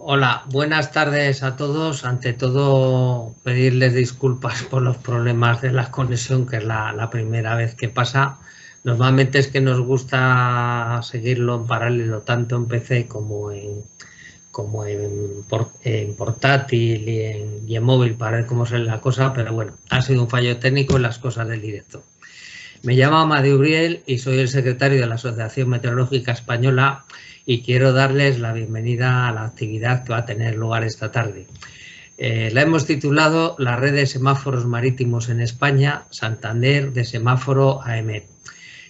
Hola, buenas tardes a todos. Ante todo, pedirles disculpas por los problemas de la conexión, que es la primera vez que pasa. Normalmente es que nos gusta seguirlo en paralelo, tanto en PC como en portátil y en móvil, para ver cómo sale la cosa, pero bueno, ha sido un fallo técnico en las cosas del directo. Me llamo Amadeu Briel y soy el secretario de la Asociación Meteorológica Española y quiero darles la bienvenida a la actividad que va a tener lugar esta tarde. La hemos titulado La red de semáforos marítimos en España, Santander de semáforo a EMET.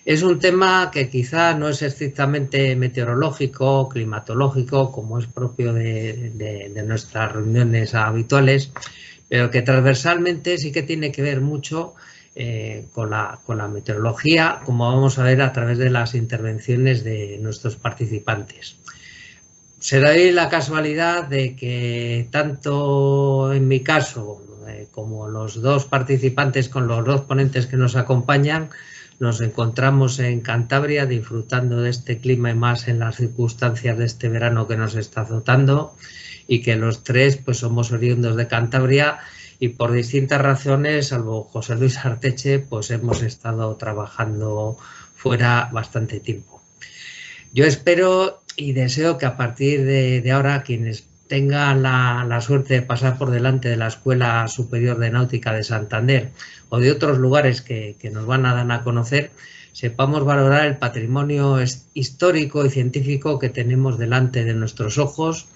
Es un tema que quizá no es estrictamente meteorológico o climatológico, como es propio de nuestras reuniones habituales, pero que transversalmente sí que tiene que ver mucho con la meteorología, como vamos a ver a través de las intervenciones de nuestros participantes. Se da la casualidad de que tanto en mi caso como los dos participantes con los dos ponentes que nos acompañan, nos encontramos en Cantabria disfrutando de este clima y más en las circunstancias de este verano que nos está azotando, y que los tres pues somos oriundos de Cantabria y por distintas razones, salvo José Luis Arteche, pues hemos estado trabajando fuera bastante tiempo. Yo espero y deseo que a partir de ahora quienes tengan la suerte de pasar por delante de la Escuela Superior de Náutica de Santander o de otros lugares que nos van a dar a conocer, sepamos valorar el patrimonio histórico y científico que tenemos delante de nuestros ojos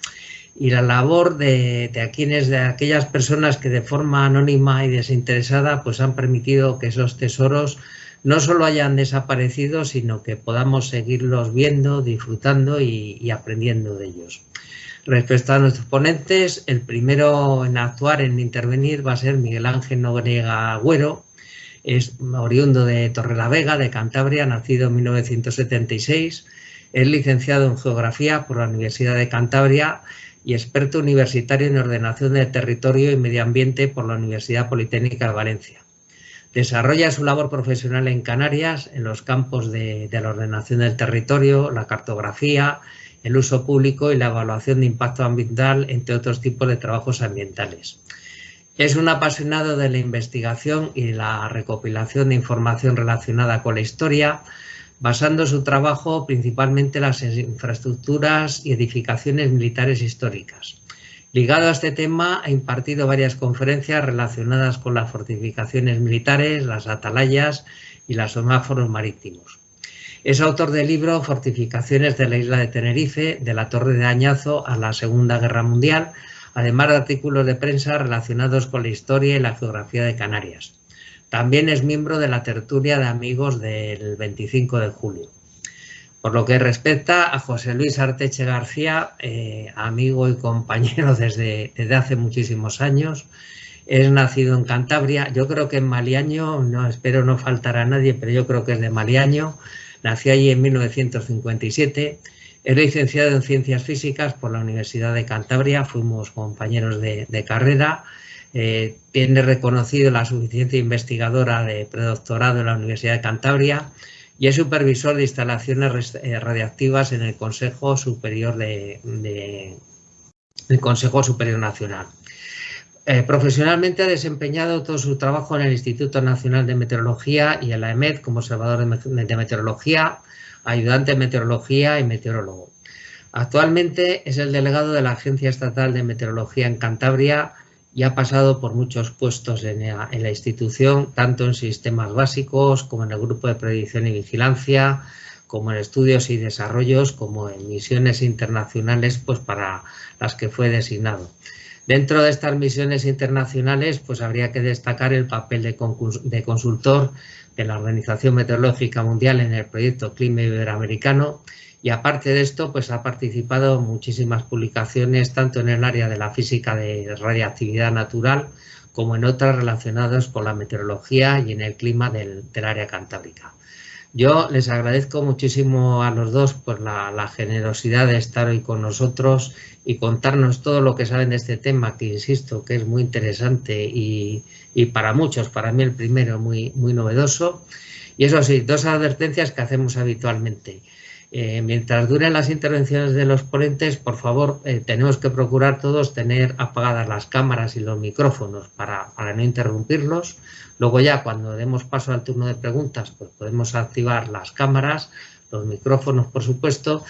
y la labor de aquellas personas que de forma anónima y desinteresada pues han permitido que esos tesoros no solo hayan desaparecido, sino que podamos seguirlos viendo, disfrutando y aprendiendo de ellos. Respecto a nuestros ponentes, el primero en actuar, en intervenir, va a ser Miguel Ángel Noriega Agüero. Es oriundo de Torrelavega, de Cantabria, nacido en 1976. Es licenciado en Geografía por la Universidad de Cantabria y experto universitario en ordenación del territorio y medio ambiente por la Universidad Politécnica de Valencia. Desarrolla su labor profesional en Canarias en los campos de la ordenación del territorio, la cartografía, el uso público y la evaluación de impacto ambiental, entre otros tipos de trabajos ambientales. Es un apasionado de la investigación y la recopilación de información relacionada con la historia, basando su trabajo principalmente en las infraestructuras y edificaciones militares históricas. Ligado a este tema, ha impartido varias conferencias relacionadas con las fortificaciones militares, las atalayas y los semáforos marítimos. Es autor del libro Fortificaciones de la isla de Tenerife, de la Torre de Añazo a la Segunda Guerra Mundial, además de artículos de prensa relacionados con la historia y la geografía de Canarias. También es miembro de la tertulia de amigos del 25 de julio. Por lo que respecta a José Luis Arteche García, amigo y compañero desde hace muchísimos años, es nacido en Cantabria, yo creo que en Maliaño, no espero no faltar a nadie, pero yo creo que es de Maliaño, nació allí en 1957, es licenciado en Ciencias Físicas por la Universidad de Cantabria, fuimos compañeros de carrera, tiene reconocido la suficiencia investigadora de predoctorado en la Universidad de Cantabria, y es supervisor de instalaciones radiactivas en el Consejo Superior Nacional. Profesionalmente ha desempeñado todo su trabajo en el Instituto Nacional de Meteorología y en la EMET como observador de meteorología, ayudante de meteorología y meteorólogo. Actualmente es el delegado de la Agencia Estatal de Meteorología en Cantabria y ha pasado por muchos puestos en la institución, tanto en sistemas básicos como en el grupo de predicción y vigilancia, como en estudios y desarrollos, como en misiones internacionales pues para las que fue designado. Dentro de estas misiones internacionales pues habría que destacar el papel de consultor de la Organización Meteorológica Mundial en el proyecto Clima Iberoamericano, y aparte de esto pues ha participado en muchísimas publicaciones tanto en el área de la física de radiactividad natural como en otras relacionadas con la meteorología y en el clima del área cantábrica. Yo les agradezco muchísimo a los dos por la generosidad de estar hoy con nosotros y contarnos todo lo que saben de este tema, que insisto que es muy interesante y para muchos, para mí el primero, muy novedoso. Y eso sí, dos advertencias que hacemos habitualmente. Mientras duren las intervenciones de los ponentes, por favor, tenemos que procurar todos tener apagadas las cámaras y los micrófonos para no interrumpirlos. Luego ya cuando demos paso al turno de preguntas, pues podemos activar las cámaras, los micrófonos, por supuesto.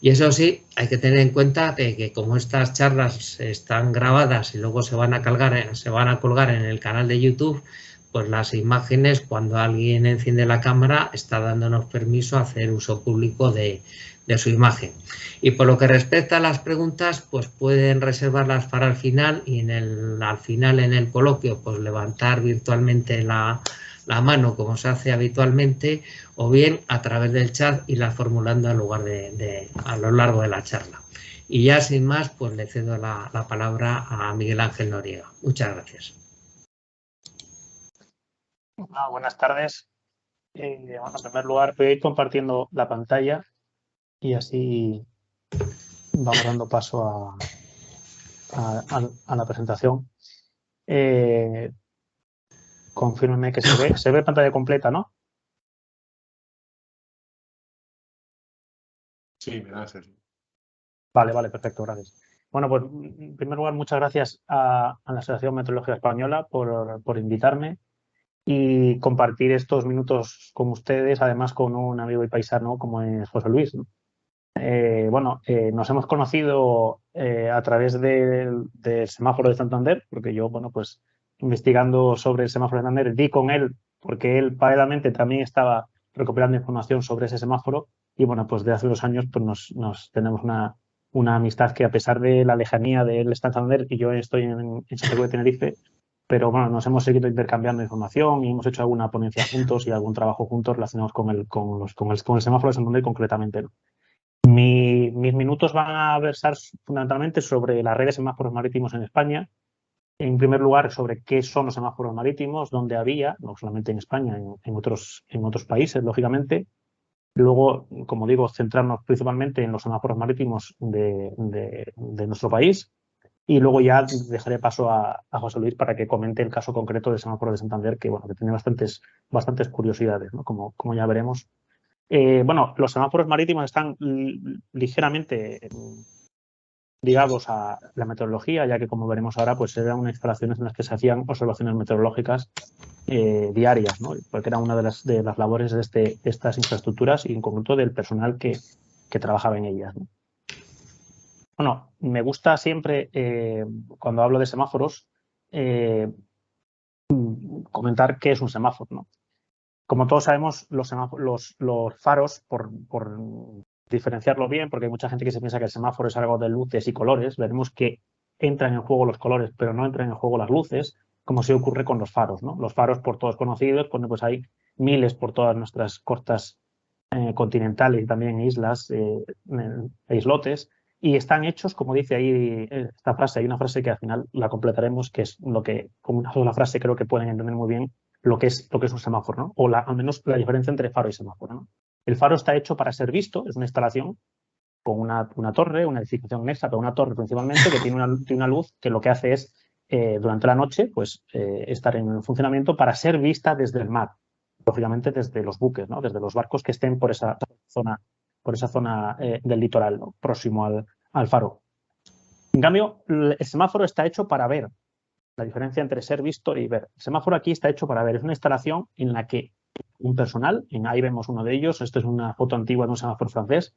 Y eso sí, hay que tener en cuenta que como estas charlas están grabadas y luego se van a colgar en el canal de YouTube, pues las imágenes, cuando alguien enciende la cámara, está dándonos permiso a hacer uso público de su imagen. Y por lo que respecta a las preguntas, pues pueden reservarlas para el final y al final en el coloquio, pues levantar virtualmente la mano como se hace habitualmente, o bien a través del chat irlas formulando a lo largo de la charla. Y ya sin más, pues le cedo la palabra a Miguel Ángel Noriega. Muchas gracias. Buenas tardes. Bueno, en primer lugar, voy a ir compartiendo la pantalla y así vamos dando paso a la presentación. Confírmeme que se ve. Se ve pantalla completa, ¿no? Sí, gracias. Vale, perfecto, gracias. Bueno, pues en primer lugar, muchas gracias a la Asociación Meteorológica Española por invitarme y compartir estos minutos con ustedes, además con un amigo y paisano como es José Luis, ¿no? Nos hemos conocido a través del semáforo de Santander, porque yo, bueno, pues investigando sobre el semáforo de Santander, di con él, porque él paralelamente también estaba recopilando información sobre ese semáforo y, bueno, pues de hace 2 años pues nos tenemos una amistad que, a pesar de la lejanía de él está en Santander y yo estoy en Santa Cruz de Tenerife, pero bueno, nos hemos seguido intercambiando información y hemos hecho alguna ponencia juntos y algún trabajo juntos relacionados con el semáforo de Santander concretamente, ¿no? Mis minutos van a versar fundamentalmente sobre la red de semáforos marítimos en España. En primer lugar, sobre qué son los semáforos marítimos, dónde había, no solamente en España, en otros países, lógicamente. Luego, como digo, centrarnos principalmente en los semáforos marítimos de nuestro país. Y luego ya dejaré paso a José Luis para que comente el caso concreto del semáforo de Santander, que, bueno, que tiene bastantes curiosidades, ¿no? Como ya veremos. Los semáforos marítimos están ligeramente ligados a la meteorología, ya que, como veremos ahora, pues eran unas instalaciones en las que se hacían observaciones meteorológicas diarias, ¿no? Porque era una de las labores de estas infraestructuras y, en concreto, del personal que trabajaba en ellas, ¿no? Bueno, me gusta siempre, cuando hablo de semáforos, comentar qué es un semáforo, ¿no? Como todos sabemos, los faros, por diferenciarlo bien, porque hay mucha gente que se piensa que el semáforo es algo de luces y colores, veremos que entran en juego los colores, pero no entran en juego las luces, como sí ocurre con los faros, ¿no? Los faros, por todos conocidos, pues hay miles por todas nuestras costas continentales y también islas, islotes, y están hechos, como dice ahí esta frase, hay una frase que al final la completaremos, que es lo que, como una sola frase, creo que pueden entender muy bien lo que es un semáforo, ¿no? O al menos la diferencia entre faro y semáforo, ¿no? El faro está hecho para ser visto, es una instalación con una torre, una edificación anexa, pero una torre principalmente, que tiene una luz que lo que hace es, durante la noche, pues estar en funcionamiento para ser vista desde el mar, lógicamente desde los buques, ¿no? Desde los barcos que estén por esa zona del litoral, ¿no? Próximo al faro. En cambio, el semáforo está hecho para ver. La diferencia entre ser visto y ver. El semáforo aquí está hecho para ver. Es una instalación en la que un personal, ahí vemos uno de ellos, esto es una foto antigua de un semáforo francés.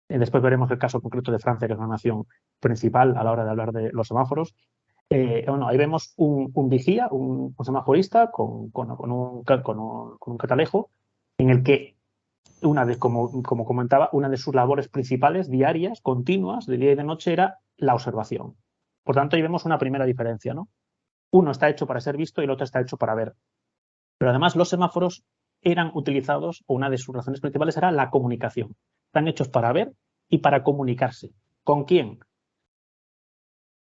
Después veremos el caso concreto de Francia, que es una nación principal a la hora de hablar de los semáforos. Ahí vemos un vigía, un semaforista con un catalejo, en el que como comentaba, una de sus labores principales, diarias, continuas, de día y de noche, era la observación. Por tanto, ahí vemos una primera diferencia, ¿no? Uno está hecho para ser visto y el otro está hecho para ver. Pero además los semáforos eran utilizados, o una de sus razones principales era la comunicación. Están hechos para ver y para comunicarse. ¿Con quién?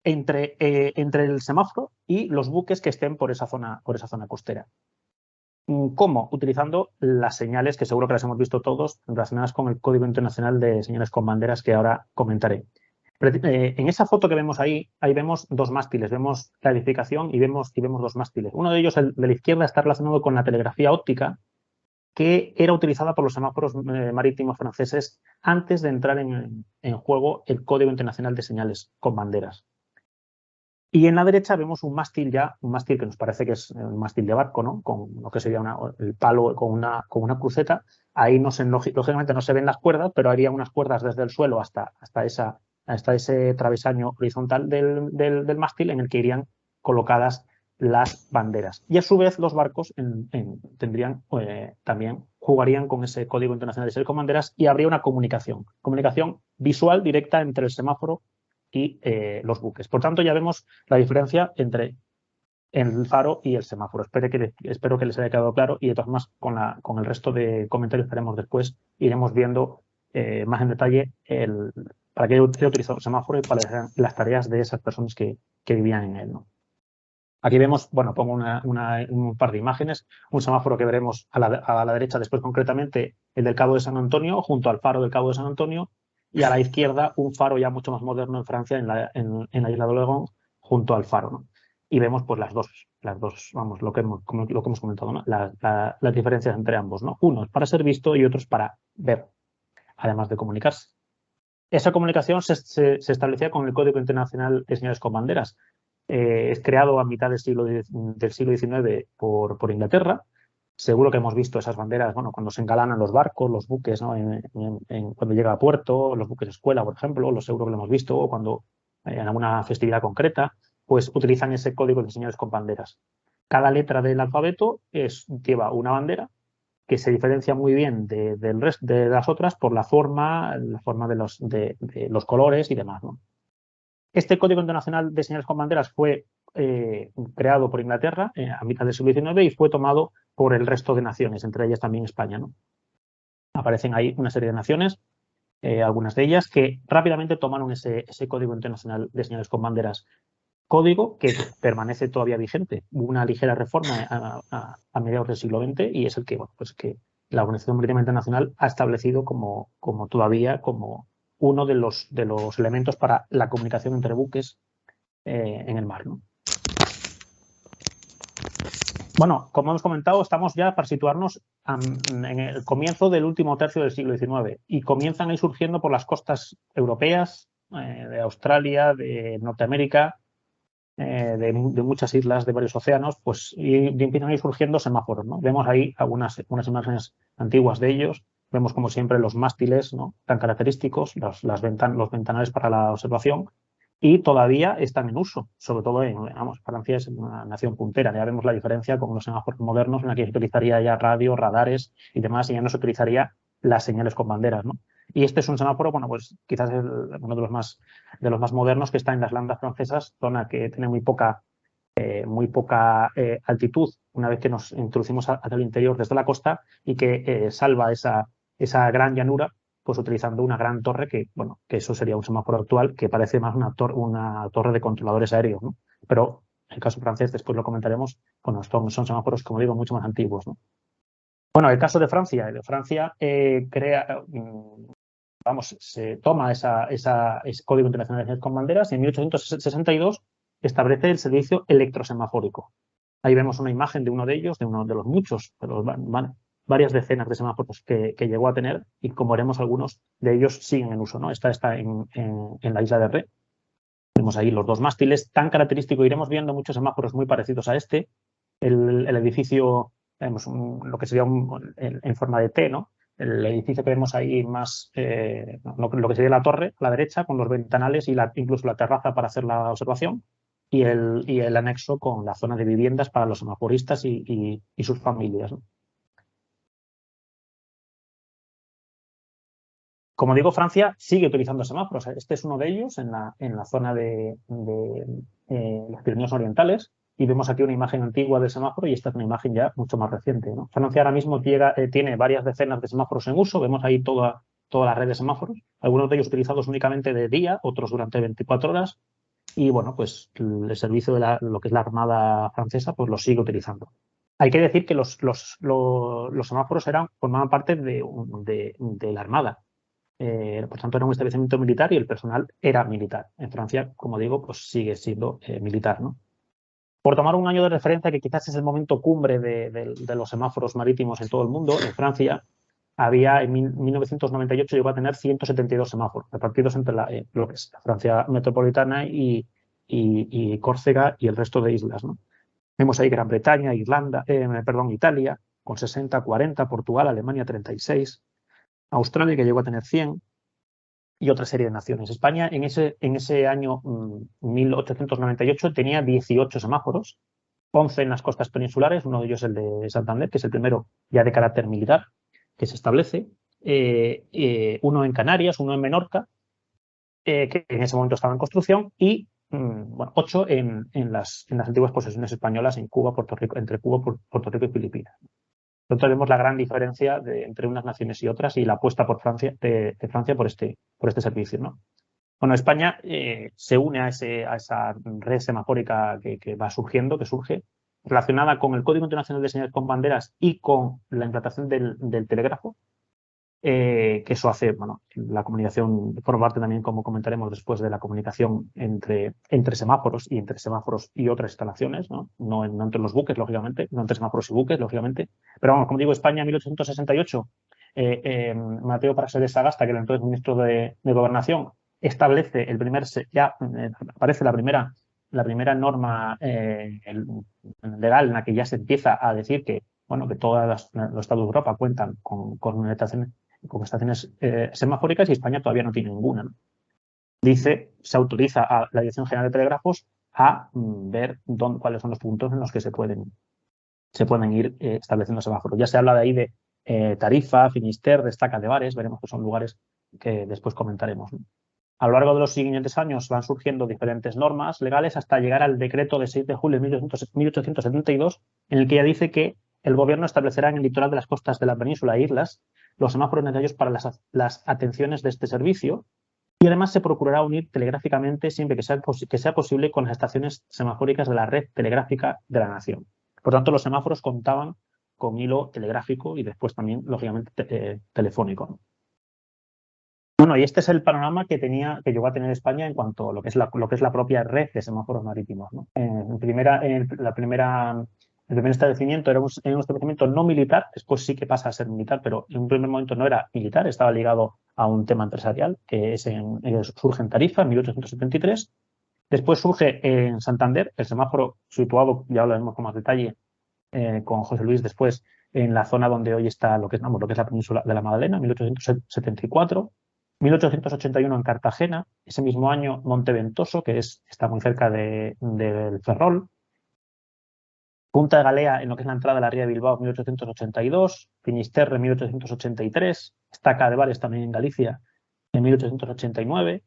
Entre el semáforo y los buques que estén por esa zona costera. ¿Cómo? Utilizando las señales, que seguro que las hemos visto todos, relacionadas con el Código Internacional de Señales con Banderas, que ahora comentaré. En esa foto que vemos ahí vemos 2 mástiles, vemos la edificación y vemos 2 mástiles. Uno de ellos, el de la izquierda, está relacionado con la telegrafía óptica, que era utilizada por los semáforos marítimos franceses antes de entrar en juego el Código Internacional de Señales con Banderas. Y en la derecha vemos un mástil que nos parece que es un mástil de barco, ¿no? Con lo que sería el palo con una cruceta. Ahí lógicamente no se ven las cuerdas, pero habría unas cuerdas desde el suelo hasta ese travesaño horizontal del mástil en el que irían colocadas las banderas. Y a su vez los barcos también jugarían con ese Código Internacional de Señales con Banderas y habría una comunicación visual directa entre el semáforo y los buques. Por tanto, ya vemos la diferencia entre el faro y el semáforo. Espero que les haya quedado claro y de todas formas con el resto de comentarios que haremos después iremos viendo más en detalle para qué he utilizado el semáforo y cuáles eran las tareas de esas personas que vivían en él, ¿no? Aquí vemos, bueno, pongo un par de imágenes, un semáforo que veremos a la derecha después concretamente el del Cabo de San Antonio junto al faro del Cabo de San Antonio y a la izquierda un faro ya mucho más moderno en Francia en la isla de Olegón junto al faro, ¿no? Y vemos pues las dos, vamos, lo que hemos comentado, ¿no? Las diferencias entre ambos, ¿no? Uno es para ser visto y otro es para ver, además de comunicarse. Esa comunicación se establecía con el Código Internacional de Señales con Banderas. Es creado a mitad del siglo XIX por Inglaterra. Seguro que hemos visto esas banderas, bueno, cuando se engalanan los barcos, los buques, ¿no? Cuando llega a puerto, los buques de escuela, por ejemplo, los seguro que lo hemos visto, o cuando en alguna festividad concreta, pues utilizan ese código de señales con banderas. Cada letra del alfabeto lleva una bandera que se diferencia muy bien del resto de las otras por la forma de los colores y demás, ¿no? Este Código Internacional de Señales con Banderas fue creado por Inglaterra a mitad del siglo XIX y fue tomado por el resto de naciones, entre ellas también España, ¿no? Aparecen ahí una serie de naciones, algunas de ellas, que rápidamente tomaron ese Código Internacional de Señales con Banderas. Código que permanece todavía vigente. Hubo una ligera reforma a mediados del siglo XX y es el que, bueno, pues que la Organización Marítima Internacional ha establecido como uno de los elementos para la comunicación entre buques en el mar, ¿no? Bueno, como hemos comentado, estamos ya para situarnos en el comienzo del último tercio del siglo XIX y comienzan a ir surgiendo por las costas europeas, de Australia, de Norteamérica, de muchas islas de varios océanos, pues y empiezan a ir surgiendo semáforos, ¿no? Vemos ahí algunas imágenes antiguas de ellos, vemos como siempre los mástiles, ¿no? Tan característicos, los ventanales para la observación y todavía están en uso, sobre todo Francia es una nación puntera, ya vemos la diferencia con los semáforos modernos en la que se utilizaría ya radio, radares y demás y ya no se utilizaría las señales con banderas, ¿no? Y este es un semáforo, bueno, pues quizás es uno de los más modernos que está en las landas francesas, zona que tiene muy poca altitud una vez que nos introducimos hacia el interior desde la costa y que salva esa gran llanura, pues utilizando una gran torre que eso sería un semáforo actual que parece más una torre de controladores aéreos, ¿no? Pero en el caso francés, después lo comentaremos, bueno, son semáforos, como digo, mucho más antiguos, ¿no? Bueno, el caso de Francia. Se toma ese Código Internacional de Señales con Banderas y en 1862 establece el servicio electrosemafórico. Ahí vemos una imagen de uno de ellos, de uno de los muchos, varias decenas de semáforos que llegó a tener y como veremos algunos de ellos siguen en uso, ¿no? Esta está en la isla de Ré. Vemos ahí los dos mástiles, tan característico, iremos viendo muchos semáforos muy parecidos a este. El edificio, vemos lo que sería en forma de T, ¿no? El edificio que vemos ahí más, lo que sería la torre a la derecha, con los ventanales y incluso la terraza para hacer la observación, y el anexo con la zona de viviendas para los semaforistas y sus familias, ¿no? Como digo, Francia sigue utilizando semáforos. Este es uno de ellos en la zona de los Pirineos Orientales. Y vemos aquí una imagen antigua del semáforo y esta es una imagen ya mucho más reciente, ¿no? Francia ahora mismo tiene varias decenas de semáforos en uso. Vemos ahí toda la red de semáforos. Algunos de ellos utilizados únicamente de día, otros durante 24 horas. Y bueno, pues el servicio de lo que es la Armada francesa pues lo sigue utilizando. Hay que decir que los semáforos formaban parte de la Armada. Por tanto, era un establecimiento militar y el personal era militar. En Francia, como digo, pues sigue siendo militar, ¿no? Por tomar un año de referencia, que quizás es el momento cumbre de los semáforos marítimos en todo el mundo, en Francia había en 1998 llegó a tener 172 semáforos repartidos entre lo que es la Francia metropolitana y Córcega y el resto de islas, ¿no? Vemos ahí Gran Bretaña, Irlanda, Italia con 60, 40, Portugal, Alemania 36, Australia que llegó a tener 100 y otra serie de naciones. España en ese año 1898 tenía 18 semáforos, 11 en las costas peninsulares, uno de ellos el de Santander, que es el primero ya de carácter militar que se establece, uno en Canarias, uno en Menorca, que en ese momento estaba en construcción, y 8 en las antiguas posesiones españolas en Cuba, Puerto Rico, entre Cuba, Puerto Rico y Filipinas. Entonces vemos la gran diferencia entre unas naciones y otras y la apuesta por Francia, de Francia por este servicio, ¿no? Bueno, España se une a esa red semafórica que va surgiendo, que surge, relacionada con el Código Internacional de Señales con Banderas y con la implantación del telégrafo, que eso hace, bueno, la comunicación forma parte también, como comentaremos después, de la comunicación entre semáforos y otras instalaciones, ¿no? No entre los buques, lógicamente, no entre semáforos y buques, lógicamente. Pero vamos, como digo, España en 1868, Mateo Praxedes de Sagasta, que era entonces ministro de Gobernación, establece aparece la primera norma legal en la que ya se empieza a decir que, bueno, que todos los estados de Europa cuentan con estaciones semafóricas y España todavía no tiene ninguna, ¿no? Se autoriza a la Dirección General de Telégrafos a ver cuáles son los puntos en los que se pueden ir estableciendo semáforos. Ya se habla de ahí de Tarifa, Finisterre, Estaca de Bares, veremos que son lugares que después comentaremos, ¿no? A lo largo de los siguientes años van surgiendo diferentes normas legales hasta llegar al decreto de 6 de julio de 1872, en el que ya dice que el gobierno establecerá en el litoral de las costas de la península e islas los semáforos necesarios para las atenciones de este servicio, y además se procurará unir telegráficamente siempre que sea posible con las estaciones semafóricas de la red telegráfica de la nación. Por tanto, los semáforos contaban con hilo telegráfico y después también, lógicamente, telefónico, ¿no? Bueno, y este es el panorama que llegó a tener España en cuanto a lo que es la propia red de semáforos marítimos, ¿no? El primer establecimiento era un establecimiento no militar, después sí que pasa a ser militar, pero en un primer momento no era militar, estaba ligado a un tema empresarial, que surge en Tarifa en 1873. Después surge en Santander, el semáforo situado, ya hablaremos con más detalle, con José Luis después, en la zona donde hoy está lo que es la península de la Magdalena, 1874. 1881 en Cartagena, ese mismo año Monteventoso, que está muy cerca del Ferrol. Punta de Galea, en lo que es la entrada de la ría de Bilbao, 1882. Finisterre, 1883. Estaca de Bares, también en Galicia, en 1889.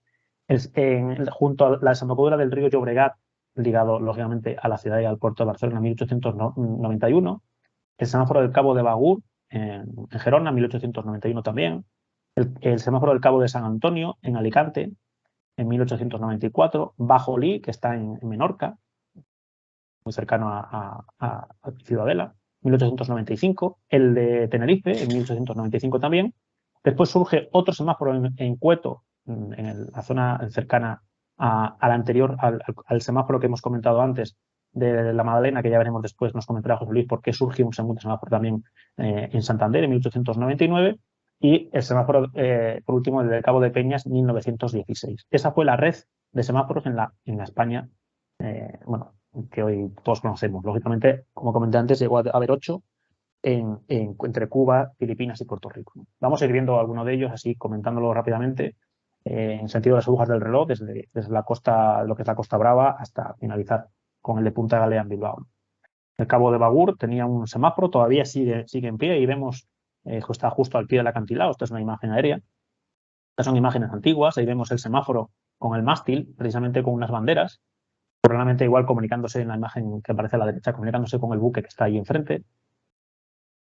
Junto a la desembocadura del río Llobregat, ligado lógicamente a la ciudad y al puerto de Barcelona, en 1891. El semáforo del Cabo de Bagur, en Gerona, 1891 también. El semáforo del Cabo de San Antonio, en Alicante, en 1894. Bajolí, que está en Menorca, muy cercano a Ciudadela, 1895. El de Tenerife, en 1895 también. Después surge otro semáforo en Cueto, en la zona cercana al anterior, al semáforo que hemos comentado antes de la Magdalena, que ya veremos después, nos comentará José Luis por qué surge un segundo semáforo también en Santander, en 1899. Y el semáforo, por último, el del Cabo de Peñas, 1916. Esa fue la red de semáforos en la España, que hoy todos conocemos. Lógicamente, como comenté antes, llegó a haber 8 entre Cuba, Filipinas y Puerto Rico. Vamos a ir viendo alguno de ellos, así comentándolo rápidamente, en sentido de las agujas del reloj, desde la costa, lo que es la Costa Brava, hasta finalizar con el de Punta Galea en Bilbao. El Cabo de Bagur tenía un semáforo, todavía sigue en pie, y vemos está justo al pie del acantilado. Esta es una imagen aérea. Estas son imágenes antiguas. Ahí vemos el semáforo con el mástil, precisamente con unas banderas, probablemente igual comunicándose en la imagen que aparece a la derecha, comunicándose con el buque que está ahí enfrente.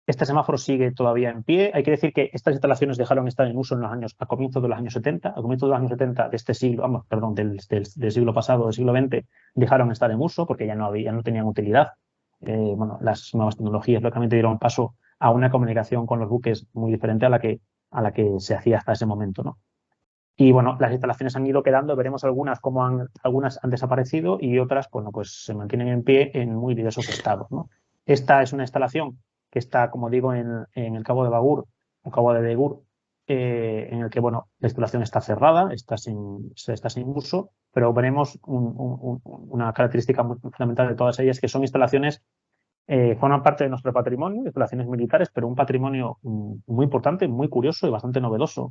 Este semáforo sigue todavía en pie. Hay que decir que estas instalaciones dejaron de estar en uso a comienzos de los años 70. A comienzos de los años 70 de este siglo, del siglo pasado, del siglo XX, dejaron de estar en uso porque ya no tenían utilidad. Las nuevas tecnologías lógicamente dieron paso a una comunicación con los buques muy diferente a la que se hacía hasta ese momento, ¿no? Y bueno, las instalaciones han ido quedando, veremos algunas han desaparecido y otras, bueno, pues se mantienen en pie en muy diversos estados, ¿no? Esta es una instalación que está, como digo, en el Cabo de Bagur, o Cabo de Begur, en el que, bueno, la instalación está cerrada, está sin uso, pero veremos una característica muy fundamental de todas ellas, que son instalaciones, forman parte de nuestro patrimonio, instalaciones militares, pero un patrimonio muy importante, muy curioso y bastante novedoso.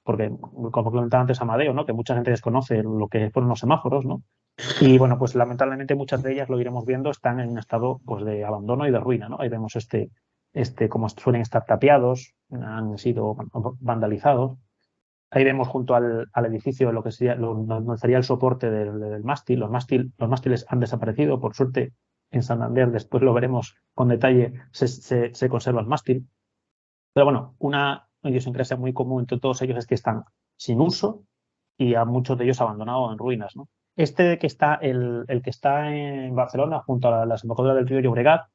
Porque, como comentaba antes Amadeo, ¿no? Que mucha gente desconoce lo que fueron los semáforos, ¿no? Y bueno, pues lamentablemente muchas de ellas, lo iremos viendo, están en un estado pues de abandono y de ruina, ¿no? Ahí vemos como suelen estar tapiados, han sido vandalizados. Ahí vemos junto al edificio lo que sería, donde sería el soporte del mástil. Los mástiles han desaparecido, por suerte en Santander, después lo veremos con detalle, se conserva el mástil. Pero bueno, una idiosincrasia muy común entre todos ellos es que están sin uso y a muchos de ellos abandonados en ruinas, ¿no? Este que está, el que está en Barcelona, junto a la desembocadura del río Llobregat,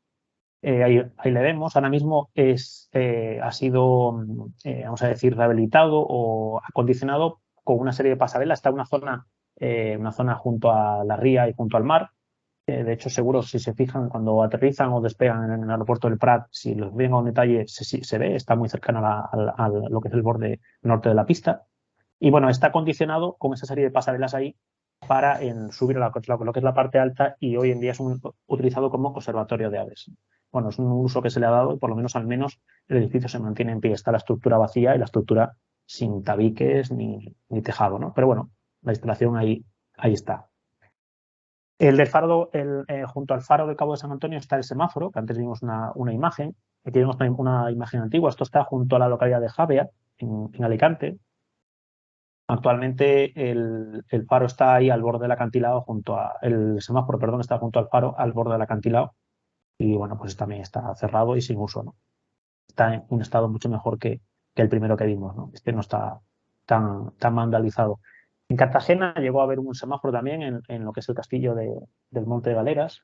ahí le vemos. Ahora mismo ha sido, vamos a decir, rehabilitado o acondicionado con una serie de pasarelas. Está una zona junto a la ría y junto al mar. De hecho, seguro, si se fijan, cuando aterrizan o despegan en el aeropuerto del Prat, si los ven con detalle, se ve, está muy cercano a lo que es el borde norte de la pista. Y bueno, está acondicionado con esa serie de pasarelas ahí para subir a lo que es la parte alta, y hoy en día es utilizado como observatorio de aves. Bueno, es un uso que se le ha dado y por lo menos el edificio se mantiene en pie. Está la estructura vacía y la estructura sin tabiques ni tejado, ¿no? Pero bueno, la instalación ahí está. El del faro, junto al faro del Cabo de San Antonio está el semáforo, que antes vimos una imagen. Aquí vemos una imagen antigua. Esto está junto a la localidad de Javea, en Alicante. Actualmente el faro está ahí al borde del acantilado, el semáforo, perdón, está junto al faro, al borde del acantilado. Y bueno, pues también está cerrado y sin uso, ¿no? Está en un estado mucho mejor que el primero que vimos, ¿no? Este no está tan vandalizado. En Cartagena llegó a haber un semáforo también en lo que es el castillo del Monte de Galeras.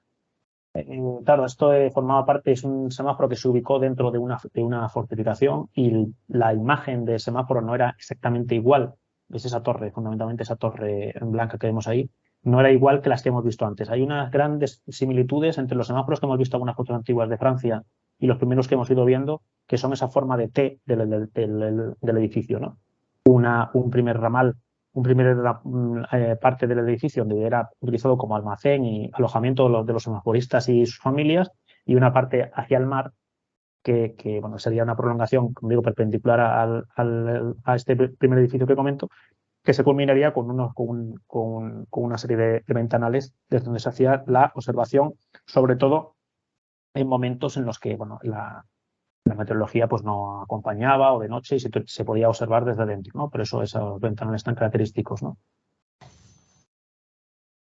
Claro, esto formaba parte, es un semáforo que se ubicó dentro de una fortificación, y la imagen del semáforo no era exactamente igual. Es esa torre, fundamentalmente esa torre en blanca que vemos ahí, no era igual que las que hemos visto antes. Hay unas grandes similitudes entre los semáforos que hemos visto en algunas fotos antiguas de Francia y los primeros que hemos ido viendo, que son esa forma de T del edificio, ¿no? Un primer ramal, parte del edificio donde era utilizado como almacén y alojamiento de los semaforistas y sus familias, y una parte hacia el mar que bueno, sería una prolongación, como digo, perpendicular a este primer edificio que comento, que se culminaría con una serie de ventanales desde donde se hacía la observación, sobre todo en momentos en los que bueno, la meteorología pues no acompañaba, o de noche, y se podía observar desde dentro, ¿no? Por eso esos ventanales tan característicos, ¿no?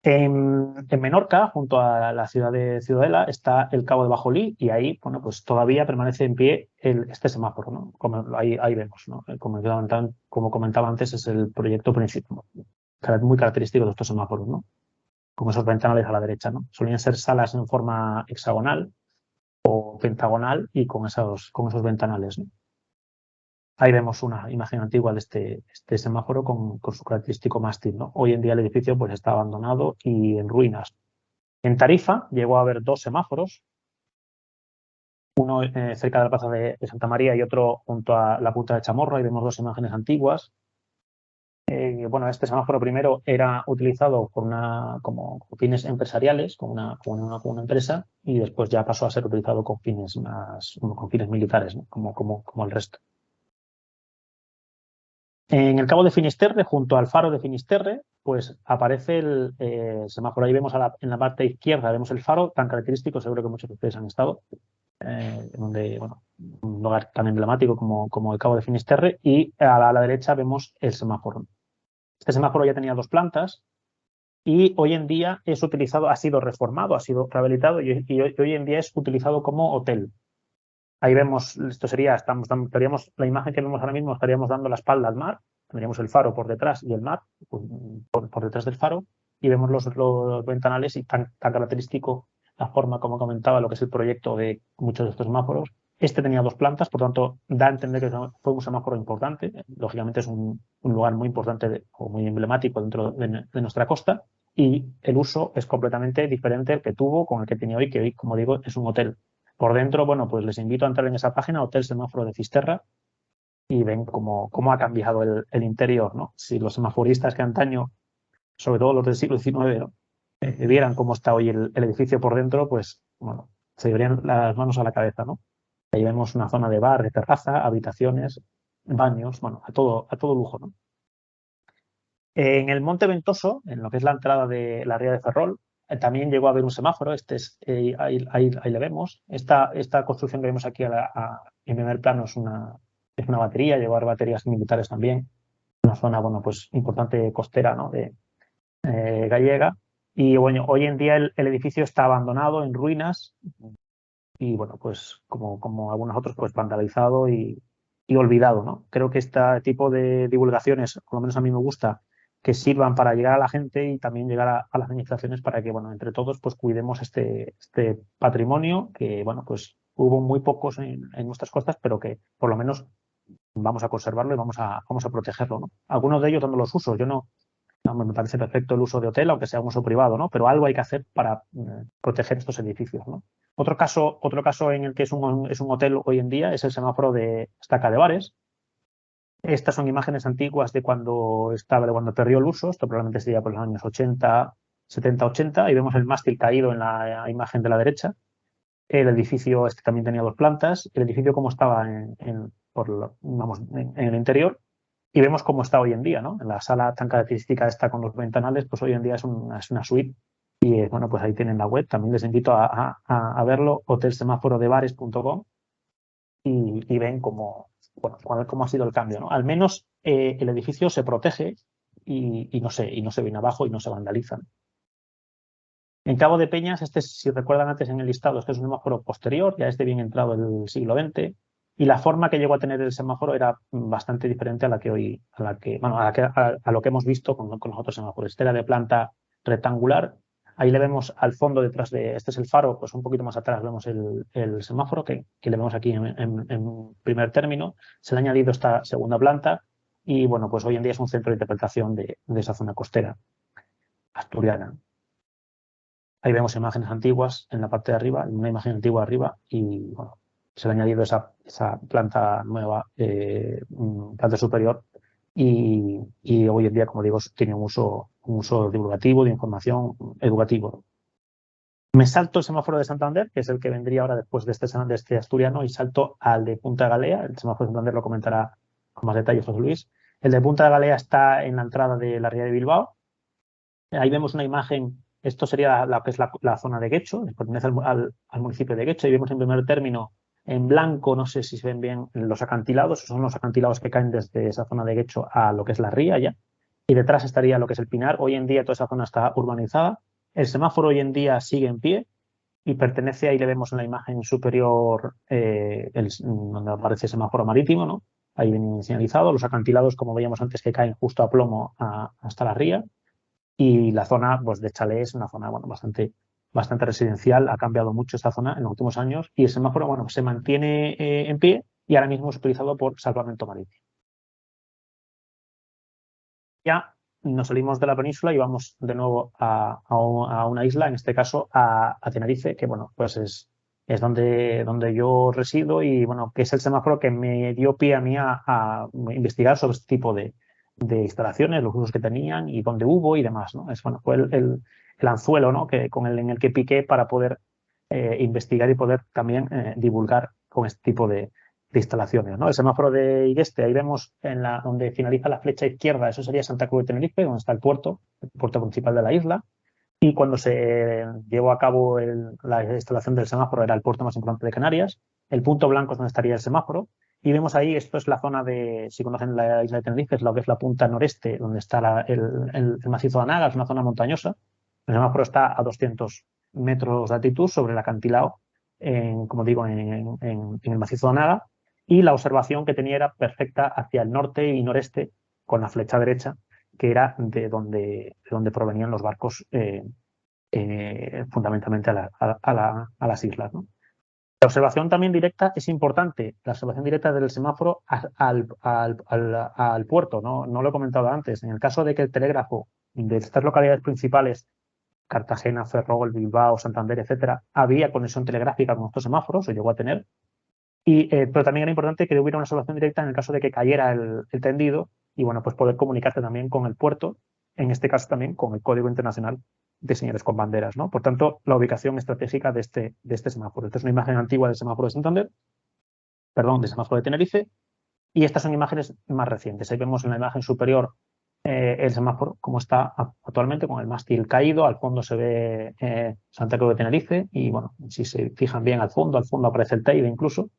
En Menorca, junto a la ciudad de Ciudadela, está el Cabo de Bajolí, y ahí, bueno, pues todavía permanece en pie este semáforo, ¿no? Como ahí vemos, ¿no? Como comentaba antes, es el proyecto principal, muy característico de estos semáforos, ¿no? Como esos ventanales a la derecha, ¿no? Solían ser salas en forma hexagonal o pentagonal y con esos ventanales, ¿no? Ahí vemos una imagen antigua de este semáforo con su característico mástil, ¿no? Hoy en día el edificio pues está abandonado y en ruinas. En Tarifa llegó a haber dos semáforos, uno cerca de la plaza de Santa María y otro junto a la punta de Chamorro. Ahí vemos dos imágenes antiguas. Bueno, este semáforo primero era utilizado como fines empresariales, con una empresa, y después ya pasó a ser utilizado con fines militares, ¿no? como el resto. En el Cabo de Finisterre, junto al faro de Finisterre, pues aparece el semáforo. Ahí vemos en la parte izquierda, vemos el faro tan característico, seguro que muchos de ustedes han estado, donde, bueno, un lugar tan emblemático como el Cabo de Finisterre, y a la derecha vemos el semáforo. Este semáforo ya tenía dos plantas y hoy en día es utilizado, ha sido reformado, ha sido rehabilitado, y hoy en día es utilizado como hotel. Ahí vemos, esto sería, la imagen que vemos ahora mismo, estaríamos dando la espalda al mar, tendríamos el faro por detrás y el mar por detrás del faro, y vemos los ventanales, y tan característico la forma, como comentaba, lo que es el proyecto de muchos de estos semáforos, Este tenía 2 plantas, por tanto, da a entender que fue un semáforo importante. Lógicamente es un lugar muy importante o muy emblemático dentro de nuestra costa, y el uso es completamente diferente al que tuvo con el que tenía hoy, que hoy, como digo, es un hotel. Por dentro, bueno, pues les invito a entrar en esa página, Hotel Semáforo de Fisterra, y ven cómo ha cambiado el interior, ¿no? Si los semaforistas que antaño, sobre todo los del siglo XIX, ¿no? Vieran cómo está hoy el edificio por dentro, pues, bueno, se llevarían las manos a la cabeza, ¿no? Ahí vemos una zona de bar, de terraza, habitaciones, baños, bueno, a todo lujo, ¿no? En el Monte Ventoso, en lo que es la entrada de la ría de Ferrol, también llegó a haber un semáforo. Ahí le vemos. Esta construcción que vemos aquí en primer plano es una batería, llegó a haber baterías militares también. Una zona, bueno, pues importante costera, ¿no? Gallega. Y bueno, hoy en día el edificio está abandonado, en ruinas, y bueno, pues como algunos otros, pues vandalizado y olvidado, ¿no? Creo que este tipo de divulgaciones, por lo menos a mí me gusta, que sirvan para llegar a la gente y también llegar a las administraciones para que, bueno, entre todos, pues cuidemos este patrimonio que, bueno, pues hubo muy pocos en nuestras costas, pero que por lo menos vamos a conservarlo y vamos a protegerlo, ¿no? Algunos de ellos dando los usos, yo no, me parece perfecto el uso de hotel, aunque sea un uso privado, ¿no? Pero algo hay que hacer para proteger estos edificios, ¿no? Otro caso en el que es un hotel hoy en día es el semáforo de Estaca de Bares. Estas son imágenes antiguas de cuando perdió el uso. Esto probablemente sería por los años 80, 70, 80. Y vemos el mástil caído en la imagen de la derecha. El edificio también tenía 2 plantas. El edificio cómo estaba en el interior. Y vemos cómo está hoy en día, ¿no? En la sala tan característica esta con los ventanales, pues hoy en día es una suite. Y bueno, pues ahí tienen la web. También les invito a verlo, hotelsemaforodebares.com, y ven cómo ha sido el cambio, ¿no? Al menos el edificio se protege y no se viene abajo y no se vandalizan. En Cabo de Peñas, si recuerdan antes en el listado, este es un semáforo posterior, ya bien entrado el siglo XX, y la forma que llegó a tener el semáforo era bastante diferente a lo que hemos visto con los otros semáforos. Este era de planta rectangular. Ahí le vemos al fondo, este es el faro, pues un poquito más atrás vemos el semáforo que le vemos aquí en primer término. Se le ha añadido esta segunda planta y, bueno, pues hoy en día es un centro de interpretación de esa zona costera asturiana. Ahí vemos imágenes antiguas en la parte de arriba, una imagen antigua arriba, y bueno, se le ha añadido esa planta nueva, planta superior, y hoy en día, como digo, tiene un uso divulgativo, de información, educativo. Me salto el semáforo de Santander, que es el que vendría ahora después de este asturiano, y salto al de Punta Galea. El semáforo de Santander lo comentará con más detalle José Luis. El de Punta Galea está en la entrada de la ría de Bilbao. Ahí vemos una imagen. Esto sería la que es la zona de Guecho, pertenece al municipio de Guecho, y vemos en primer término en blanco, no sé si se ven bien, los acantilados. Son los acantilados que caen desde esa zona de Guecho a lo que es la ría ya, y detrás estaría lo que es el Pinar. Hoy en día toda esa zona está urbanizada. El semáforo hoy en día sigue en pie y pertenece, ahí le vemos en la imagen superior donde aparece el semáforo marítimo, ¿no? Ahí viene señalizado, los acantilados, como veíamos antes, que caen justo a plomo hasta la ría. Y la zona, pues, de Chalé es una zona, bueno, bastante residencial. Ha cambiado mucho esta zona en los últimos años, y el semáforo, bueno, se mantiene en pie y ahora mismo es utilizado por salvamento marítimo. Ya nos salimos de la península y vamos de nuevo a una isla, en este caso a Tenerife, que, bueno, pues es donde yo resido, y, bueno, que es el semáforo que me dio pie a mí a investigar sobre este tipo de instalaciones, los usos que tenían y dónde hubo y demás, ¿no? Fue el anzuelo, ¿no? En el que piqué para poder investigar y poder también divulgar con este tipo de instalaciones, ¿no? El semáforo de Igueste, ahí vemos donde finaliza la flecha izquierda, eso sería Santa Cruz de Tenerife, donde está el puerto principal de la isla. Y cuando se llevó a cabo la instalación del semáforo, era el puerto más importante de Canarias. El punto blanco es donde estaría el semáforo. Y vemos ahí, esto es la zona si conocen la isla de Tenerife, es lo que es la punta noreste, donde está el macizo de Anaga, es una zona montañosa. El semáforo está a 200 metros de altitud sobre el acantilado, como digo, en el macizo de Anaga. Y la observación que tenía era perfecta hacia el norte y noreste, con la flecha derecha, que era de donde provenían los barcos fundamentalmente a las islas, ¿no? La observación también directa es importante, la observación directa del semáforo al puerto, ¿no? No lo he comentado antes. En el caso de que el telégrafo de estas localidades principales, Cartagena, Ferrol, Bilbao, Santander, etcétera, había conexión telegráfica con estos semáforos, o llegó a tener, pero también era importante que hubiera una observación directa en el caso de que cayera el tendido y, bueno, pues poder comunicarte también con el puerto, en este caso también con el Código Internacional de Señales con Banderas, ¿no? Por tanto, la ubicación estratégica de este semáforo. Esta es una imagen antigua del semáforo de Santander, perdón, del semáforo de Tenerife, y estas son imágenes más recientes. Ahí vemos en la imagen superior el semáforo como está actualmente, con el mástil caído. Al fondo se ve Santa Cruz de Tenerife y, bueno, si se fijan bien al fondo aparece el Teide incluso.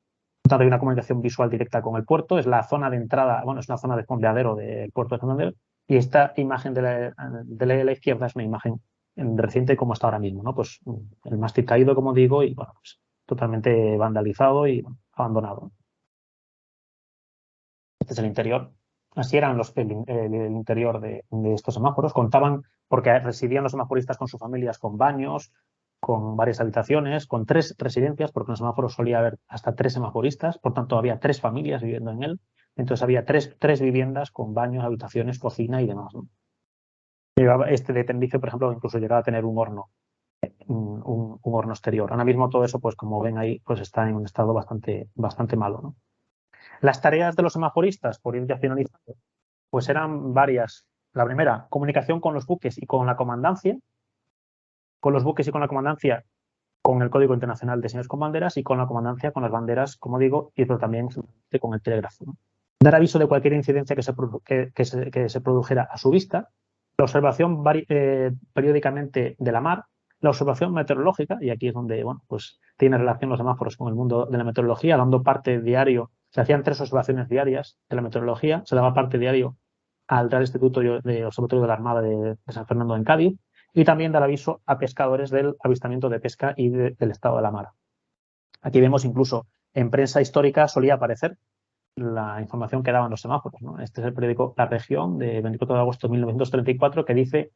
Por tanto, hay una comunicación visual directa con el puerto. Es la zona de entrada, bueno, es una zona de fondeadero del puerto de Santander. Y esta imagen de la izquierda es una imagen reciente como está ahora mismo, ¿no? Pues el mástil caído, como digo, y, bueno, pues totalmente vandalizado y, bueno, abandonado. Este es el interior. Así eran el interior de estos semáforos. Contaban, porque residían los semaforistas con sus familias, con baños, con varias habitaciones, con 3 residencias, porque en el semáforo solía haber hasta 3 semaforistas, por tanto había 3 familias viviendo en él. Entonces había tres viviendas con baños, habitaciones, cocina y demás, ¿no? Este de Tenerife, por ejemplo, incluso llegaba a tener un horno, un horno exterior. Ahora mismo todo eso, pues como ven ahí, pues está en un estado bastante malo, ¿no? Las tareas de los semaforistas, por ir ya finalizando, pues eran varias. La primera, comunicación con los buques y con la comandancia. Con los buques y con la comandancia, con el Código Internacional de Señales con Banderas, y con la comandancia, con las banderas, como digo, y pero también con el telégrafo, ¿no? Dar aviso de cualquier incidencia que se produjera a su vista. La observación periódicamente de la mar. La observación meteorológica, y aquí es donde, bueno, pues tiene relación los semáforos con el mundo de la meteorología, dando parte diario. Se hacían 3 observaciones diarias de la meteorología, se daba parte diario al Real Instituto de Observatorio de la Armada de San Fernando en Cádiz, y también dar aviso a pescadores del avistamiento de pesca y del estado de la mar. Aquí vemos incluso en prensa histórica solía aparecer la información que daban los semáforos, ¿no? Este es el periódico La Región de 24 de agosto de 1934, que dice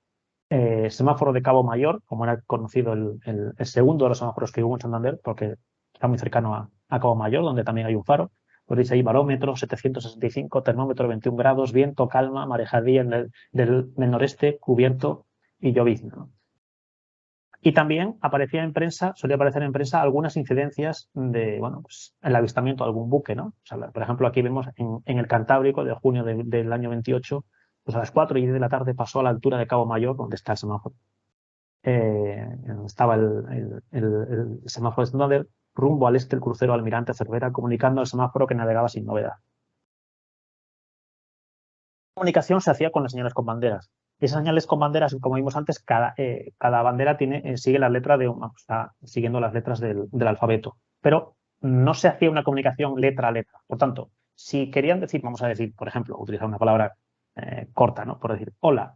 semáforo de Cabo Mayor, como era conocido el segundo de los semáforos que hubo en Santander, porque está muy cercano a Cabo Mayor, donde también hay un faro. Pues dice ahí barómetro 765, termómetro 21 grados, viento, calma, marejadía del noreste, cubierto y llovizna, ¿no? Y también solía aparecer en prensa algunas incidencias de, bueno, pues el avistamiento de algún buque, ¿no? O sea, por ejemplo, aquí vemos en el Cantábrico de junio del año 28, pues a las 4:10 de la tarde pasó a la altura de Cabo Mayor, donde está el semáforo. Estaba el semáforo de Santander, rumbo al este el crucero Almirante Cervera, comunicando al semáforo que navegaba sin novedad. La comunicación se hacía con las señales con banderas. Esas señales con banderas, como vimos antes, cada bandera sigue la letra está siguiendo las letras del alfabeto, pero no se hacía una comunicación letra a letra. Por tanto, si querían decir, vamos a decir, por ejemplo, utilizar una palabra corta, ¿no? Por decir hola,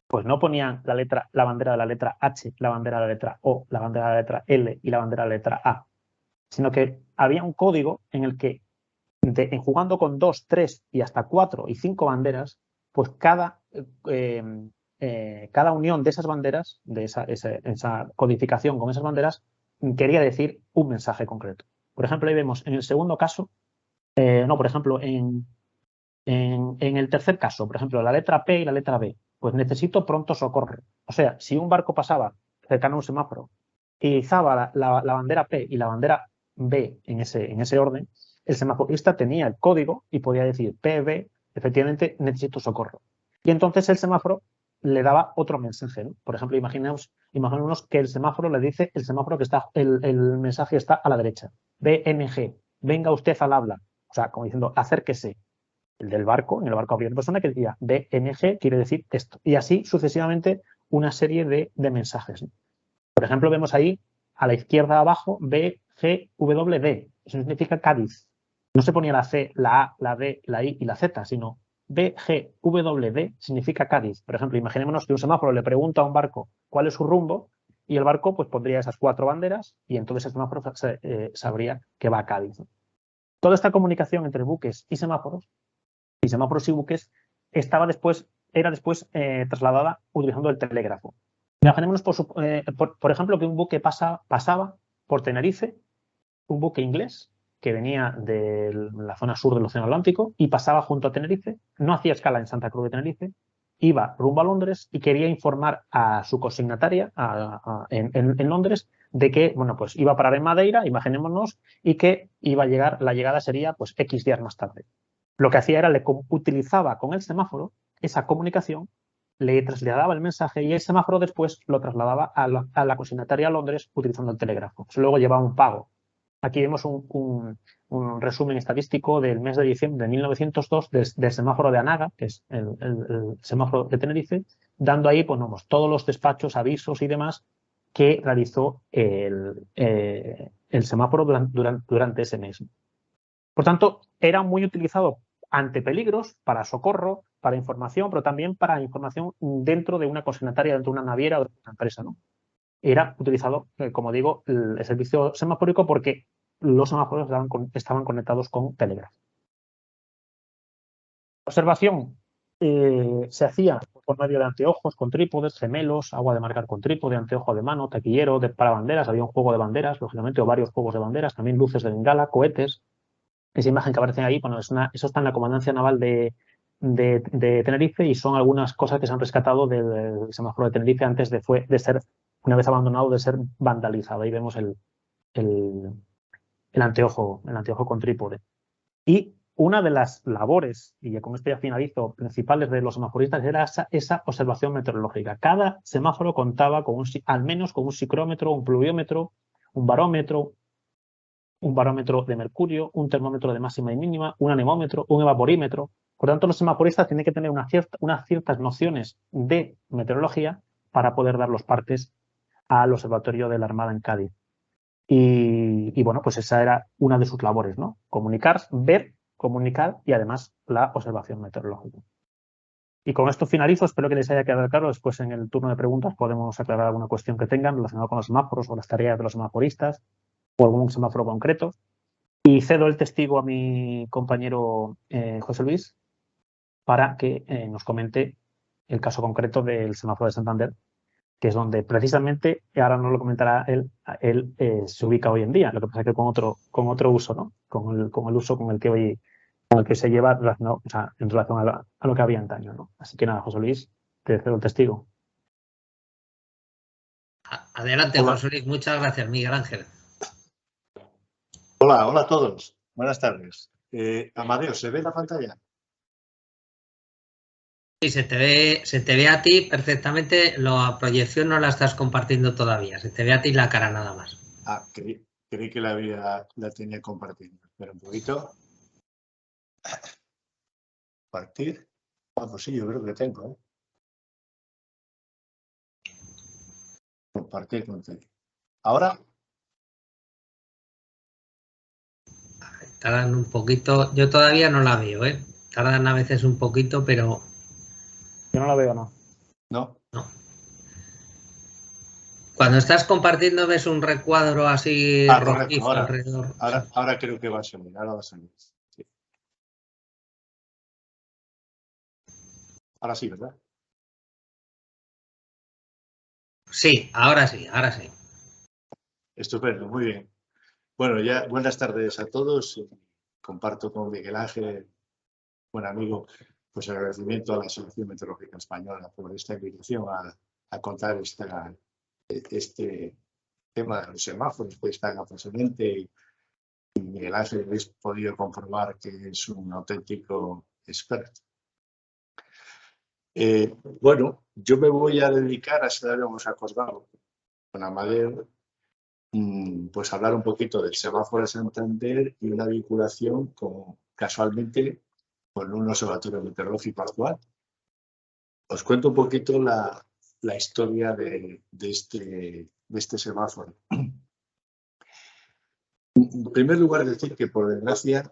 pues no ponían la bandera de la letra H, la bandera de la letra O, la bandera de la letra L y la bandera de la letra A, sino que había un código en el que, jugando con 2, 3 y hasta 4 y 5 banderas, pues cada unión de esas banderas, de esa codificación con esas banderas, quería decir un mensaje concreto. Por ejemplo, ahí vemos en el segundo caso, por ejemplo, en el tercer caso, por ejemplo, la letra P y la letra B, pues necesito pronto socorro. O sea, si un barco pasaba cercano a un semáforo y izaba la bandera P y la bandera B en ese orden, el semaforista tenía el código y podía decir PB, efectivamente necesito socorro. Y entonces el semáforo le daba otro mensaje, ¿no? Por ejemplo, imaginemos que el semáforo le dice, el semáforo que está, el mensaje está a la derecha. BNG, venga usted al habla. O sea, como diciendo, acérquese. El del barco, en el barco había una persona que decía BNG quiere decir esto. Y así sucesivamente una serie de mensajes, ¿no? Por ejemplo, vemos ahí a la izquierda abajo BGWD. Eso significa Cádiz. No se ponía la C, la A, la D, la I y la Z, sino BGWD significa Cádiz. Por ejemplo, imaginémonos que un semáforo le pregunta a un barco cuál es su rumbo y el barco pues pondría esas 4 banderas y entonces el semáforo sabría que va a Cádiz. Toda esta comunicación entre buques y semáforos y buques era después trasladada utilizando el telégrafo. Imaginémonos, por ejemplo, que un buque pasaba por Tenerife un buque inglés que venía de la zona sur del Océano Atlántico y pasaba junto a Tenerife, no hacía escala en Santa Cruz de Tenerife, iba rumbo a Londres y quería informar a su consignataria en Londres de que, bueno, pues iba a parar en Madeira, imaginémonos, y que iba a llegar, la llegada sería pues X días más tarde. Lo que hacía era, utilizaba con el semáforo esa comunicación, le trasladaba el mensaje y el semáforo después lo trasladaba a la consignataria a Londres utilizando el telégrafo. Luego llevaba un pago. Aquí vemos un resumen estadístico del mes de diciembre de 1902 del semáforo de Anaga, que es el semáforo de Tenerife, dando ahí pues, todos los despachos, avisos y demás que realizó el semáforo durante ese mes. Por tanto, era muy utilizado ante peligros, para socorro, para información, pero también para información dentro de una consignataria, dentro de una naviera o de una empresa, ¿no? Era utilizado, como digo, el servicio semafórico porque los semáforos estaban conectados con telégrafo. La observación se hacía por medio de anteojos con trípodes, gemelos, agua de marcar con trípode, anteojo de mano, taquillero, para banderas, había un juego de banderas, lógicamente, o varios juegos de banderas, también luces de bengala, cohetes. Esa imagen que aparece ahí, bueno, eso está en la Comandancia Naval de Tenerife y son algunas cosas que se han rescatado del semáforo de Tenerife antes de ser, una vez abandonado, de ser vandalizado. Ahí vemos el anteojo con trípode. Y una de las labores, y con esto ya finalizo, principales de los semaforistas era esa observación meteorológica. Cada semáforo contaba al menos con un psicrómetro, un pluviómetro, un barómetro de mercurio, un termómetro de máxima y mínima, un anemómetro, un evaporímetro. Por tanto, los semaforistas tienen que tener unas ciertas nociones de meteorología para poder dar los partes al observatorio de la Armada en Cádiz. Y bueno, pues esa era una de sus labores, ¿no? Comunicar, ver, comunicar y además la observación meteorológica. Y con esto finalizo, espero que les haya quedado claro. Después en el turno de preguntas podemos aclarar alguna cuestión que tengan relacionada con los semáforos o las tareas de los semaforistas o algún semáforo concreto. Y cedo el testigo a mi compañero José Luis para que nos comente el caso concreto del semáforo de Santander, que es donde precisamente, y ahora nos lo comentará él se ubica hoy en día, lo que pasa es que con otro uso, ¿no? Con el uso con el que se lleva relacionado, o sea, en relación a lo que había antaño, ¿no? Así que nada, José Luis, te cedo el testigo. Adelante, José Luis. Muchas gracias, Miguel Ángel. Hola a todos. Buenas tardes. Amadeo, ¿se ve la pantalla? Sí, se te ve a ti perfectamente. La proyección no la estás compartiendo todavía. Se te ve a ti la cara nada más. Ah, creí que la tenía compartiendo. Espera un poquito. Compartir. Ah, pues sí, yo creo que tengo. Compartir contenido. ¿Ahora? Tardan un poquito. Yo todavía no la veo, ¿eh? Tardan a veces un poquito, pero... Yo no la veo, ¿no? No. Cuando estás compartiendo ves un recuadro así rojizo alrededor. Ahora creo que va a salir. Ahora va a salir. Sí. Ahora sí, ¿verdad? Sí, ahora sí, ahora sí. Estupendo, muy bien. Bueno, ya buenas tardes a todos. Comparto con Miguel Ángel, buen amigo, pues el agradecimiento a la Asociación Meteorológica Española por esta invitación a contar este tema de los semáforos que es tan apasionante y Miguel Ángel habéis podido comprobar que es un auténtico experto. Bueno, yo me voy a dedicar, así lo habíamos acordado con Amadeo, pues hablar un poquito del semáforo de Santander y una vinculación casualmente con un observatorio meteorológico actual. Os cuento un poquito la historia de este semáforo. En primer lugar, decir que por desgracia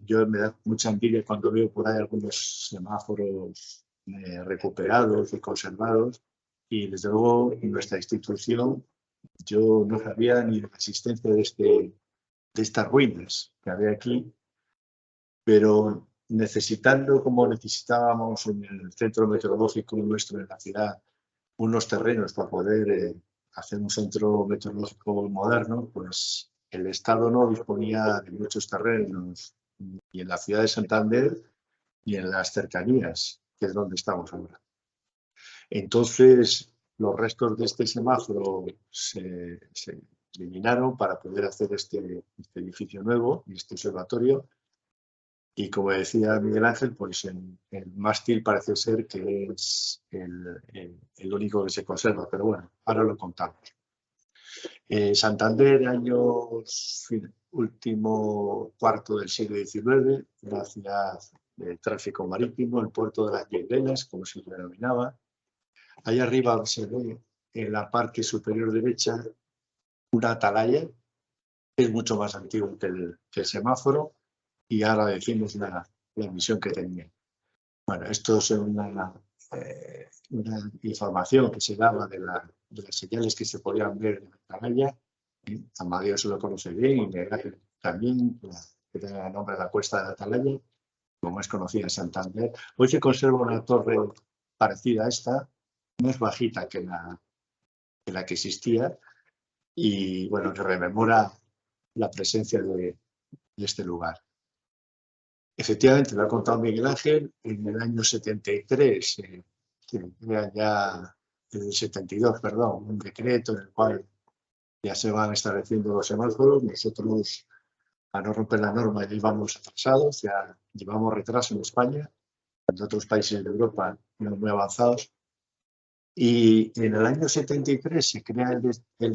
yo me da mucha envidia cuando veo por ahí algunos semáforos recuperados y conservados y desde luego en nuestra institución yo no sabía ni de la existencia de estas ruinas que había aquí, pero necesitando, como necesitábamos en el centro meteorológico nuestro en la ciudad, unos terrenos para poder hacer un centro meteorológico moderno, pues el Estado no disponía de muchos terrenos, ni en la ciudad de Santander, ni en las cercanías, que es donde estamos ahora. Entonces, los restos de este semáforo se eliminaron para poder hacer este edificio nuevo y este observatorio. Y como decía Miguel Ángel, pues el mástil parece ser que es el único que se conserva, pero bueno, ahora lo contamos. Santander, último cuarto del siglo XIX, una ciudad de tráfico marítimo, el puerto de las 10 velas, como se le denominaba. Ahí arriba se ve en la parte superior derecha una atalaya, que es mucho más antiguo que el semáforo, y ahora decimos la misión que tenía. Bueno, esto es una información que se daba de las señales que se podían ver en la atalaya. Amadeo se lo conoce bien, y también, que da el nombre de la cuesta de la atalaya, como es conocida en Santander. Hoy se conserva una torre parecida a esta, más bajita que la que existía, y bueno, que rememora la presencia de este lugar. Efectivamente, lo ha contado Miguel Ángel, en el año 73, ya en el 72, perdón, un decreto en el cual ya se van estableciendo los semáforos. Nosotros, a no romper la norma, ya íbamos atrasados, ya llevamos retraso en España, en otros países de Europa no muy avanzados. Y en el año 73 se crea el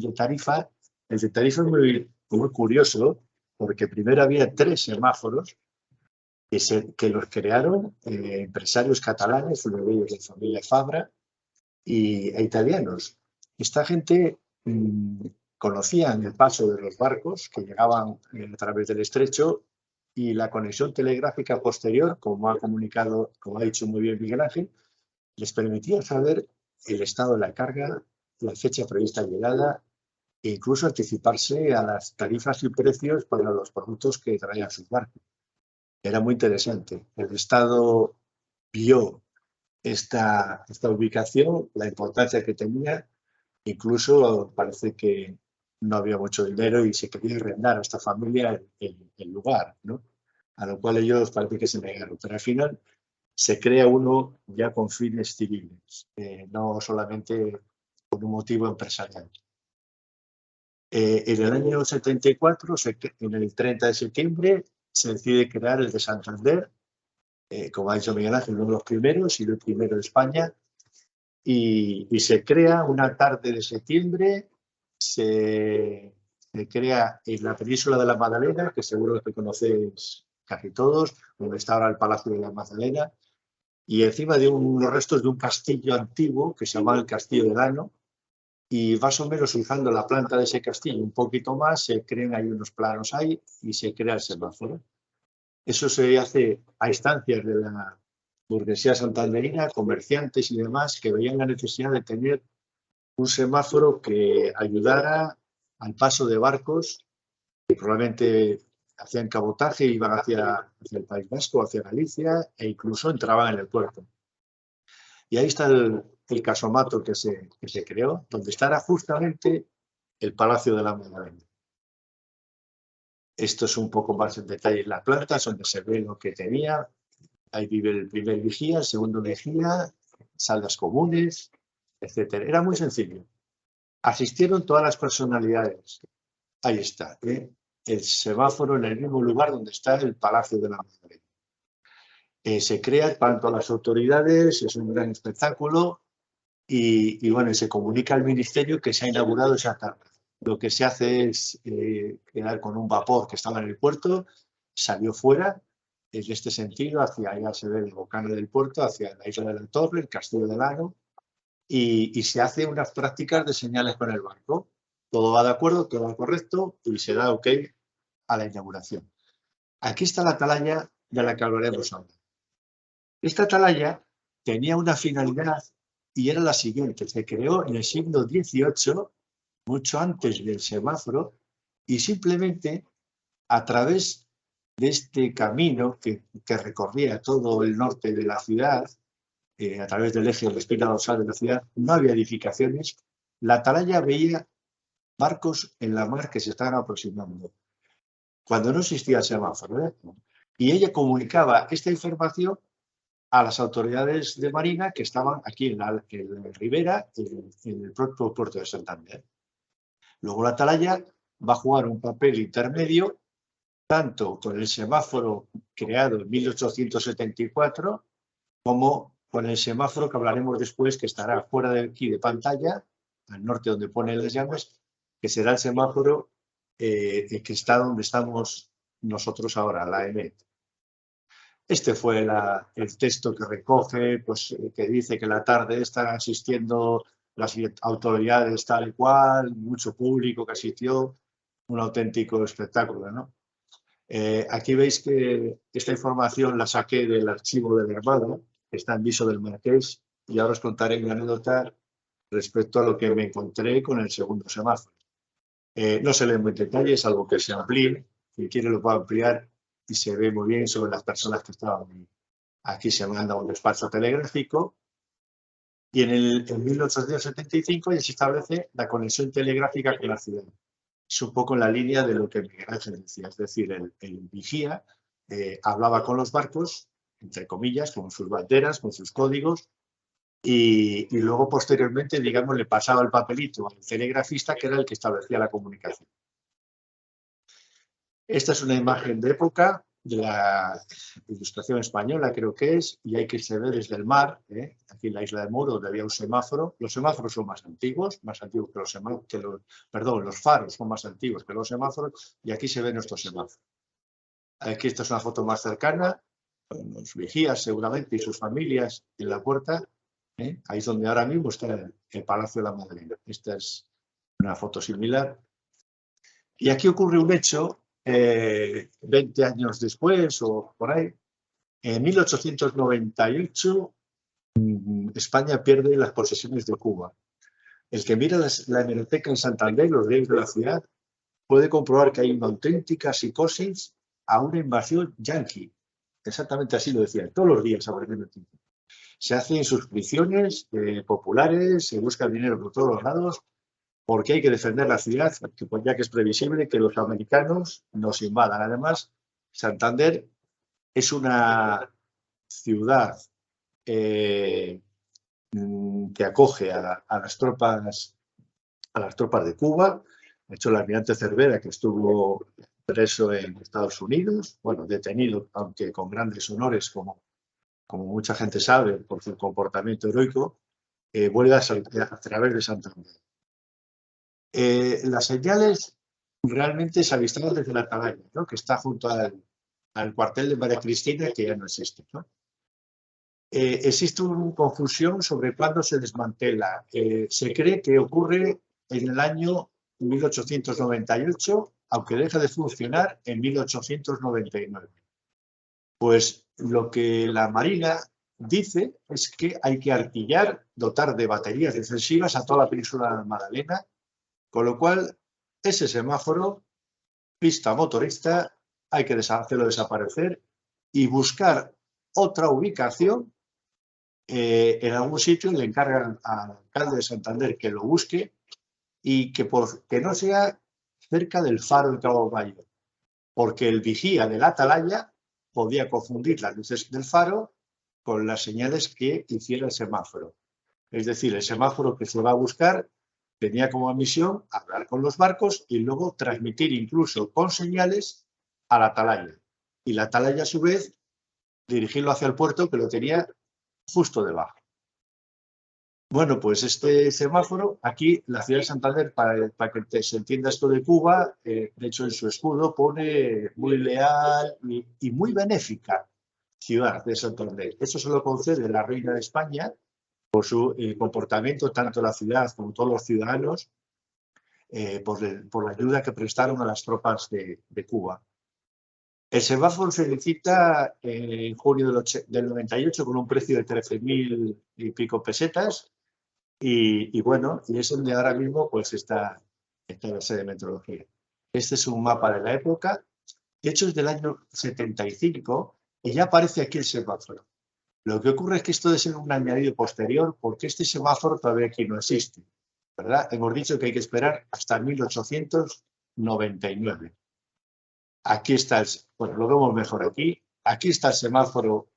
de Tarifa. El de Tarifa es muy curioso, porque primero había 3 semáforos que los crearon empresarios catalanes, uno de ellos de familia Fabra, e italianos. Esta gente conocían el paso de los barcos que llegaban a través del estrecho, y la conexión telegráfica posterior, como ha dicho muy bien Miguel Ángel, les permitía saber el estado de la carga, la fecha prevista de llegada, e incluso anticiparse a las tarifas y precios para los productos que traían sus barcos. Era muy interesante. El Estado vio esta ubicación, la importancia que tenía. Incluso parece que no había mucho dinero y se quería arrendar a esta familia el lugar, ¿no? A lo cual ellos parece que se negaron. Pero al final se crea uno ya con fines civiles, no solamente con un motivo empresarial. En el año 74, en el 30 de septiembre, se decide crear el de Santander, como ha dicho Miguel Ángel, uno de los primeros y el primero de España, y se crea una tarde de septiembre, se crea en la península de la Magdalena, que seguro que conocéis casi todos, donde está ahora el Palacio de la Magdalena, y encima de unos restos de un castillo antiguo que se llamaba el Castillo de Lano, y más o menos usando la planta de ese castillo un poquito más, se crean ahí unos planos ahí y se crea el semáforo. Eso se hace a instancias de la burguesía santanderina, comerciantes y demás, que veían la necesidad de tener un semáforo que ayudara al paso de barcos que probablemente hacían cabotaje, iban hacia el País Vasco, hacia Galicia, e incluso entraban en el puerto. Y ahí está el casomato que se creó, donde estará justamente el Palacio de la Magdalena. Esto es un poco más en detalle en las plantas, donde se ve lo que tenía. Ahí vive el primer vigía, el segundo vigía, salas comunes, etc. Era muy sencillo. Asistieron todas las personalidades. Ahí está, el semáforo en el mismo lugar donde está el Palacio de la Magdalena. Se crea tanto a las autoridades, es un gran espectáculo, y bueno, se comunica al ministerio que se ha inaugurado esa tarde. Lo que se hace es quedar con un vapor que estaba en el puerto, salió fuera, en este sentido, hacia allá se ve el bocano del puerto, hacia la isla de la Torre, el castillo de Lano, y se hace unas prácticas de señales con el barco. Todo va de acuerdo, todo va correcto, y se da ok a la inauguración. Aquí está la atalaya de la que hablaremos ahora. Esta atalaya tenía una finalidad y era la siguiente: se creó en el siglo XVIII, mucho antes del semáforo, y simplemente a través de este camino que recorría todo el norte de la ciudad, a través del eje de la espina dorsal de la ciudad, no había edificaciones. La atalaya veía barcos en la mar que se estaban aproximando, cuando no existía el semáforo, ¿eh? Y ella comunicaba esta información a las autoridades de Marina que estaban aquí en la ribera, en el propio puerto de Santander. Luego la atalaya va a jugar un papel intermedio, tanto con el semáforo creado en 1874, como con el semáforo que hablaremos después, que estará fuera de aquí de pantalla, al norte donde pone las llaves, que será el semáforo que está donde estamos nosotros ahora, la EMET. Este fue el texto que recoge, pues, que dice que la tarde están asistiendo las autoridades tal y cual, mucho público que asistió, un auténtico espectáculo, ¿no? Aquí veis que esta información la saqué del archivo del Armada, que está en Viso del Marqués, y ahora os contaré una anécdota respecto a lo que me encontré con el segundo semáforo. No se lee muy en detalle, es algo que se amplíe, quien quiere lo puede ampliar y se ve muy bien sobre las personas que estaban. Aquí se manda un despacho telegráfico y en 1875 ya se establece la conexión telegráfica con la ciudad. Es un poco en la línea de lo que Miguel Ángel decía, es decir, el vigía hablaba con los barcos, entre comillas, con sus banderas, con sus códigos, y luego posteriormente, digamos, le pasaba el papelito al telegrafista, que era el que establecía la comunicación. Esta es una imagen de época de la Ilustración española, creo que es, y hay que se ve desde el mar, aquí en la isla de Muro, donde había un semáforo. Los semáforos son más antiguos que los semáforos, perdón, los faros son más antiguos que los semáforos, y aquí se ve nuestro semáforo. Aquí esta es una foto más cercana, con los vigías seguramente y sus familias en la puerta. Ahí es donde ahora mismo está el Palacio de la Madalena. Esta es una foto similar. Y aquí ocurre un hecho 20 años después o por ahí. En 1898 España pierde las posesiones de Cuba. El que mira la hemeroteca en Santander, los diarios de la ciudad, puede comprobar que hay una auténtica psicosis a una invasión yanqui. Exactamente así lo decían, todos los días aparecen noticias. Se hacen suscripciones populares, se busca dinero por todos los lados, porque hay que defender la ciudad, ya que es previsible que los americanos nos invadan. Además, Santander es una ciudad que acoge a las tropas de Cuba. De hecho, el almirante Cervera, que estuvo preso en Estados Unidos, bueno, detenido, aunque con grandes honores, como mucha gente sabe, por su comportamiento heroico, vuelve a través de Santander. Las señales realmente se avistaron desde la atalaya, ¿no?, que está junto al cuartel de María Cristina, que ya no existe, ¿no? Existe una confusión sobre cuándo se desmantela. Se cree que ocurre en el año 1898, aunque deja de funcionar en 1899. Pues lo que la Marina dice es que hay que artillar, dotar de baterías defensivas a toda la península de Magdalena, con lo cual ese semáforo, pista motorista, hay que hacerlo desaparecer y buscar otra ubicación. En algún sitio le encargan al alcalde de Santander que lo busque y que no sea cerca del faro de Cabo Mayo, porque el vigía de la atalaya podía confundir las luces del faro con las señales que hiciera el semáforo. Es decir, el semáforo que se va a buscar tenía como misión hablar con los barcos y luego transmitir incluso con señales a la atalaya. Y la atalaya, a su vez, dirigirlo hacia el puerto, que lo tenía justo debajo. Bueno, pues este semáforo, aquí la ciudad de Santander, para que se entienda esto de Cuba, de hecho en su escudo pone muy leal y muy benéfica ciudad de Santander. Eso se lo concede la reina de España por su comportamiento, tanto la ciudad como todos los ciudadanos, por la ayuda que prestaron a las tropas de Cuba. El semáforo se licita en junio del 98 con un precio de 13.000 y pico pesetas y bueno, y es donde ahora mismo pues está la sede de meteorología. Este es un mapa de la época, de hecho es del año 75 y ya aparece aquí el semáforo. Lo que ocurre es que esto debe ser un añadido posterior porque este semáforo todavía aquí no existe. ¿verdad? Hemos dicho que hay que esperar hasta 1899. Aquí está, bueno, lo vemos mejor aquí. Aquí está el semáforo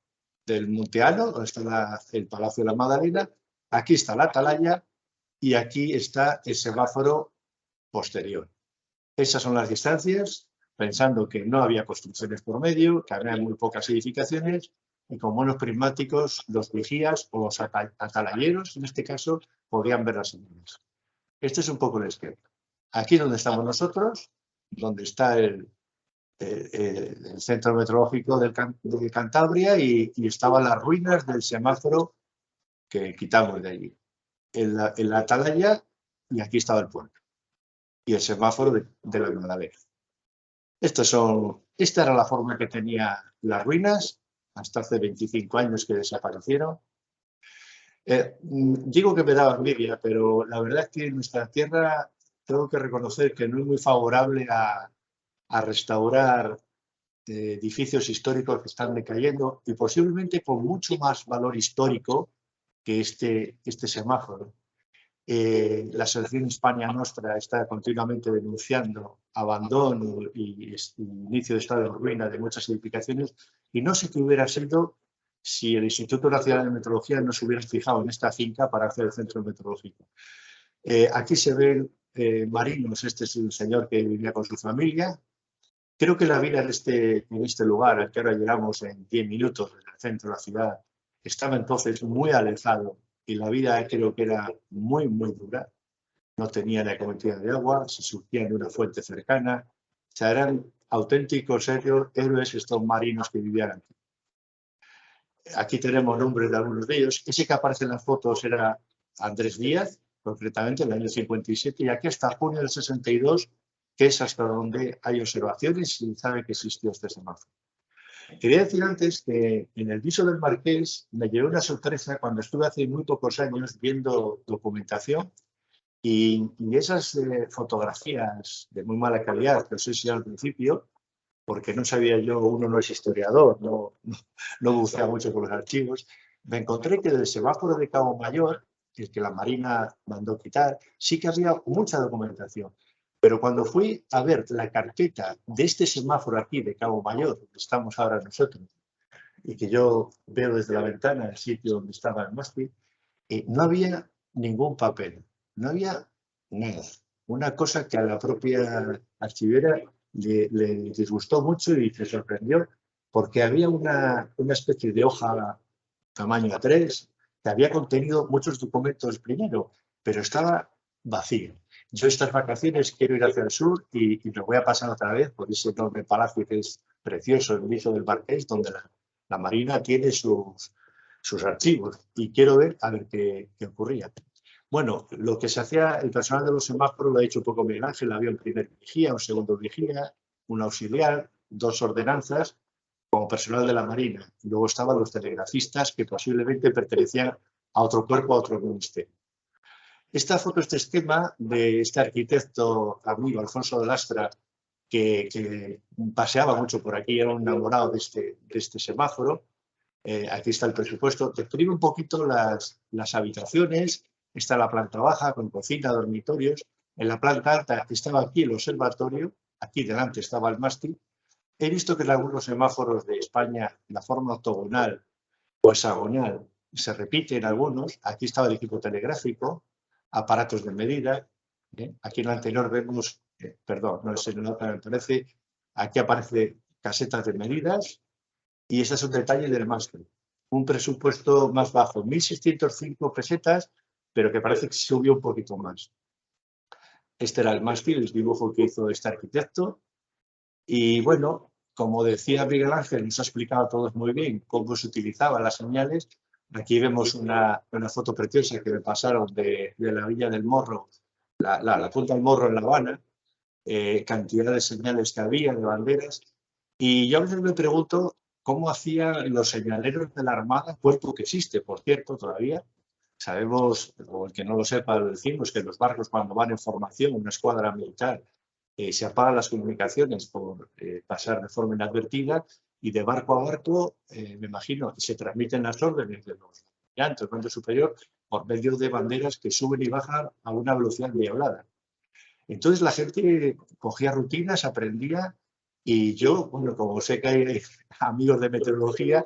del Monteano, donde está el Palacio de la Magdalena. Aquí está la atalaya y aquí está el semáforo posterior. Esas son las distancias, pensando que no había construcciones por medio, que había muy pocas edificaciones y con buenos prismáticos los vigías o los atalayeros, en este caso, podían ver las señales. Este es un poco el esquema. Aquí donde estamos nosotros, donde está el centro meteorológico de Cantabria y estaban las ruinas del semáforo que quitamos de allí. En la atalaya, y aquí estaba el puente. Y el semáforo de la Magdalena. Esta era la forma que tenía las ruinas, hasta hace 25 años que desaparecieron. Digo que me daba envidia, pero la verdad es que en nuestra tierra tengo que reconocer que no es muy favorable a restaurar edificios históricos que están decayendo y posiblemente con mucho más valor histórico que este semáforo. La Selección España Nostra está continuamente denunciando abandono y inicio de estado de ruina de muchas edificaciones y no sé qué hubiera sido si el Instituto Nacional de Meteorología no se hubiera fijado en esta finca para hacer el centro meteorológico. Aquí se ven marinos, este es un señor que vivía con su familia. Creo que la vida en este lugar, al que ahora llegamos en 10 minutos del centro de la ciudad, estaba entonces muy alejado y la vida creo que era muy, muy dura. No tenía la cometida de agua, se surtían de una fuente cercana. O sea, eran auténticos héroes estos marinos que vivían aquí. Aquí tenemos nombres de algunos de ellos. Ese que aparece en las fotos era Andrés Díaz, concretamente en el año 57, y aquí hasta junio del 62, que es hasta donde hay observaciones y sabe que existió este semáforo. Quería decir antes que en el viso del Marqués me llevé una sorpresa cuando estuve hace muy pocos años viendo documentación y esas fotografías de muy mala calidad que os he enseñado al principio, porque no sabía yo, uno no es historiador, no bucea mucho con los archivos, me encontré que del semáforo de Cabo Mayor, el que la Marina mandó quitar, sí que había mucha documentación. Pero cuando fui a ver la carpeta de este semáforo aquí de Cabo Mayor, donde estamos ahora nosotros, y que yo veo desde la ventana el sitio donde estaba el mástil, no había ningún papel, no había nada. Una cosa que a la propia archivera le disgustó mucho y se sorprendió, porque había una especie de hoja tamaño A3 que había contenido muchos documentos primero, pero estaba vacío. Yo estas vacaciones quiero ir hacia el sur y me voy a pasar otra vez por ese enorme palacio que es precioso, el viso del Marqués, donde la Marina tiene sus archivos y quiero ver a ver qué ocurría. Bueno, lo que se hacía, el personal de los semáforos lo ha hecho un poco Miguel Ángel, había un primer vigía, un segundo vigía, un auxiliar, 2 ordenanzas como personal de la Marina. Luego estaban los telegrafistas que posiblemente pertenecían a otro cuerpo, a otro ministerio. Esta foto, este esquema de este arquitecto amigo Alfonso de Lastra, que paseaba mucho por aquí, era un enamorado de este semáforo. Aquí está el presupuesto. Describe un poquito las habitaciones. Está la planta baja con cocina, dormitorios. En la planta alta estaba aquí el observatorio. Aquí delante estaba el mástil. He visto que en algunos semáforos de España la forma octogonal o hexagonal se repite en algunos. Aquí estaba el equipo telegráfico, aparatos de medida. Aquí en el anterior vemos, perdón, no es en el otro, me parece, aquí aparece casetas de medidas y ese es un detalle del mástil. Un presupuesto más bajo, 1.605 pesetas, pero que parece que subió un poquito más. Este era el mástil, el dibujo que hizo este arquitecto. Y bueno, como decía Miguel Ángel, nos ha explicado a todos muy bien cómo se utilizaban las señales. Aquí vemos una foto preciosa que me pasaron de la Villa del Morro, la Punta del Morro en La Habana, cantidad de señales que había, de banderas. Y yo a veces me pregunto cómo hacían los señaleros de la Armada, cuerpo que existe, por cierto, todavía. Sabemos, o el que no lo sepa, lo decimos, que los barcos cuando van en formación, una escuadra militar, se apagan las comunicaciones por pasar de forma inadvertida y de barco a barco, me imagino, se transmiten las órdenes de los almirantes, el mando superior, por medio de banderas que suben y bajan a una velocidad endiablada. Entonces la gente cogía rutinas, aprendía, y yo, bueno, como sé que hay amigos de meteorología,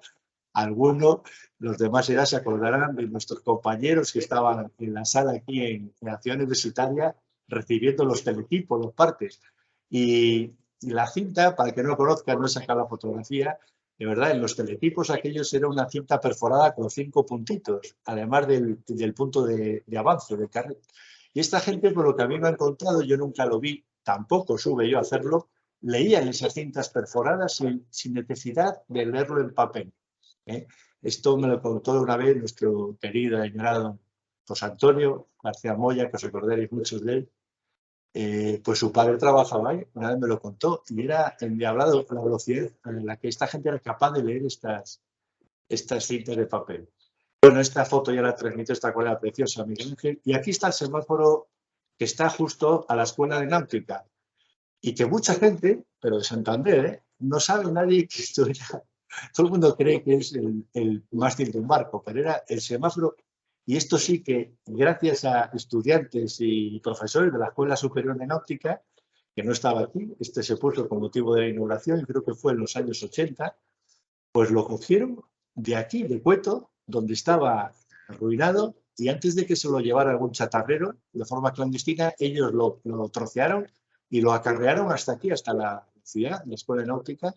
algunos, los demás ya se acordarán de nuestros compañeros que estaban en la sala aquí en la ciudad universitaria recibiendo los teletipos, los partes. Y la cinta, para que no lo conozcan, no he sacado la fotografía, de verdad, en los teletipos aquellos era una cinta perforada con 5 puntitos, además del punto de avance del carril. Y esta gente, por lo que a mí me han contado, yo nunca lo vi, tampoco sube yo a hacerlo, leían esas cintas perforadas sin necesidad de leerlo en papel. Esto me lo contó una vez nuestro querido y añorado José Antonio García Moya, que os acordaréis muchos de él. Pues su padre trabajaba ahí, una vez me lo contó, y era endiablado la velocidad en la que esta gente era capaz de leer estas cintas de papel. Bueno, esta foto ya la transmito, esta cuadra preciosa, Miguel Ángel, y aquí está el semáforo que está justo a la escuela de náutica, y que mucha gente, pero de Santander, no sabe nadie que esto era. Todo el mundo cree que es el mástil de un barco, pero era el semáforo. Y esto sí que, gracias a estudiantes y profesores de la Escuela Superior de Náutica, que no estaba aquí, este se puso con motivo de la inauguración, y creo que fue en los años 80, pues lo cogieron de aquí, de Cueto, donde estaba arruinado, y antes de que se lo llevara algún chatarrero, de forma clandestina, ellos lo trocearon y lo acarrearon hasta aquí, hasta la ciudad, la Escuela de Náutica.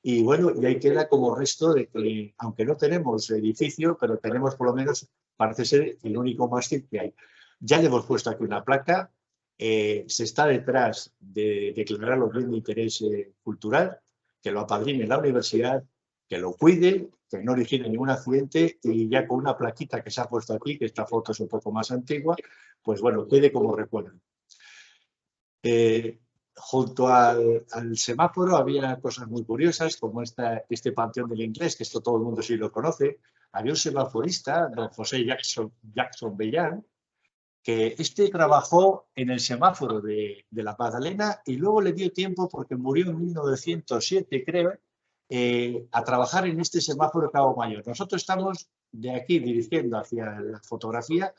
Y bueno, y ahí queda como resto de que, aunque no tenemos edificio, pero tenemos por lo menos, parece ser, el único mástil que hay. Ya le hemos puesto aquí una placa, se está detrás de declararlo bien de interés cultural, que lo apadrine la universidad, que lo cuide, que no origine ningún accidente, y ya con una plaquita que se ha puesto aquí, que esta foto es un poco más antigua, pues bueno, quede como recuerdo. Junto al semáforo había cosas muy curiosas, como este panteón del inglés, que esto todo el mundo sí lo conoce. Había un semaforista, don José Jackson Bellán, que trabajó en el semáforo de la Magdalena, y luego le dio tiempo, porque murió en 1907, creo, a trabajar en este semáforo Cabo Mayor. Nosotros estamos de aquí dirigiendo hacia la fotografía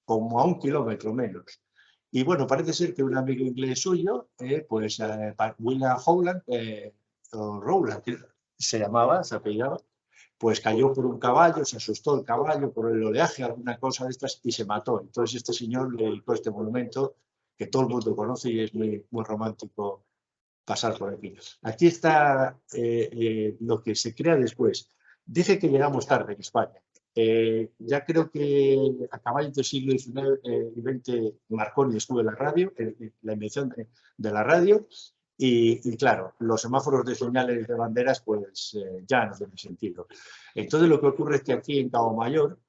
como a 1 kilómetro menos. Y bueno, parece ser que un amigo inglés suyo, William Howland, o Rowland, se apellidaba, pues cayó por un caballo, se asustó el caballo por el oleaje, alguna cosa de estas, y se mató. Entonces este señor le dedicó este monumento que todo el mundo conoce, y es muy, muy romántico pasar por aquí. Aquí está lo que se crea después. Dije que llegamos tarde en España. Ya creo que a caballos del siglo XIX y XX Marconi estuvo en la radio, la invención de la radio, y claro, los semáforos de señales de banderas pues ya no tienen sentido. Entonces lo que ocurre es que aquí en Cabo Mayor